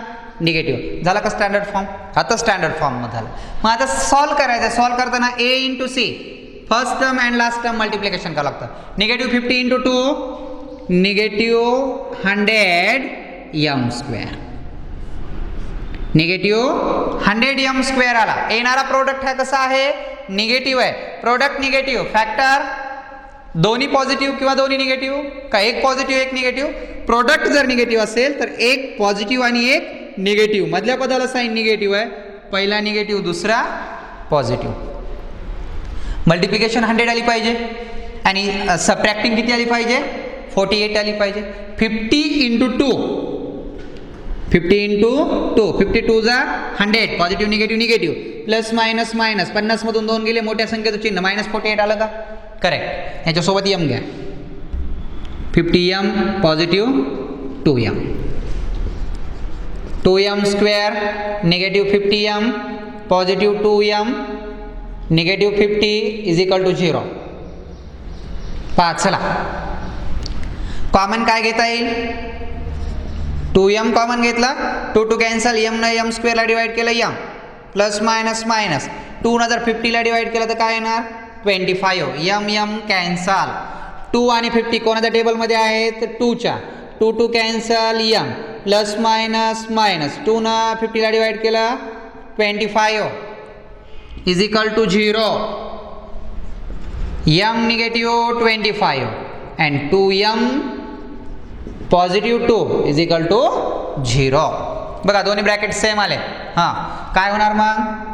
निगेटिव्ह. झाला का स्टँडर्ड फॉर्म? आता स्टँडर्ड फॉर्म झालं. मग आता सॉल्व करायचं. सॉल्व करताना a into c first term and last term multiplication करावं लागतं. Negative 50 into 2 negative 100m square negative 100m square आला. येणारा प्रोडक्ट हा कसा आहे निगेटिव्ह आहे. प्रोडक्ट निगेटिव्ह, फॅक्टर दोन्ही पॉझिटिव्ह किंवा दोन्ही निगेटिव्ह का एक पॉझिटिव्ह एक निगेटिव्ह. प्रोडक्ट जर निगेटिव्ह असेल तर एक पॉझिटिव्ह आणि एक निगेटिव्ह. मधल्या पदाला साईन निगेटिव्ह आहे. पहिला निगेटिव्ह दुसरा पॉझिटिव्ह. मल्टिप्लिकेशन 100 आली पाहिजे आणि सबट्रॅक्टिंग किती आली पाहिजे 48 आली पाहिजे. 50 इंटू 2 52 जा 100 positive negative negative plus minus minus 50 मधून 2 गेले मोठ्या संख्येचं चिन्ह -48 आलं का? करेक्ट. याच्यासोबत m घ्या. 50m positive 2m square negative 50m positive 2m negative 50 is equal to 0. पहा चला कॉमन काय घेता येईल. 2m कॉमन घेतला 2 कॅन्सल. m न m स्क्वेअरला डिवाइड केलं m प्लस मायनस मायनस 2 न जर 50ला डिवाइड केलं तर काय येणार 25. m cancel. 2 आणि 50 कोणाच्या टेबलमध्ये आहे तर 2च्या. 2 cancel m plus minus minus 2 न 50ला डिवाइड केलं 25 is equal to 0. m negative 25 and 2m positive 2 is equal to 0. बघा दोन्ही ब्रॅकेट सेम आले. हां काय होणार मग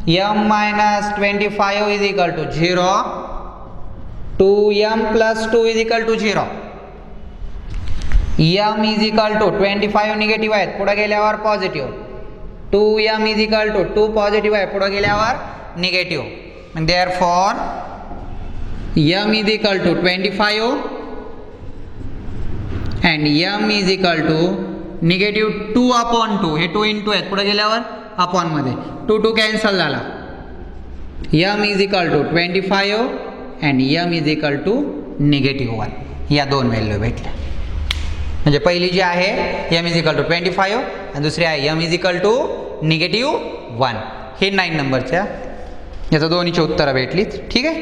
m minus 25 is equal to 0. 2m plus 2 is equal to 0. m is equal to 25 negative आहेत पुढे गेल्यावर positive. 2m is equal to 2 positive आहे पुढे गेल्यावर negative. therefore m is equal to 25 and m is equal to negative 2 upon 2. हे 2 into आहेत पुढे गेल्यावर अपॉन मध्ये 2 कॅन्सल झाला. m is equal to 25 and m is equal to negative 1. या दोन व्हॅल्यू भेटल्या. म्हणजे पहिली जी आहे m इज इक्वल टू 25 आणि दुसरी आहे m is equal to negative 1. हे 9 नंबरच्या याचं दोन्हीची उत्तरं भेटलीत. ठीक आहे,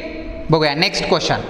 बघूया नेक्स्ट क्वेश्चन.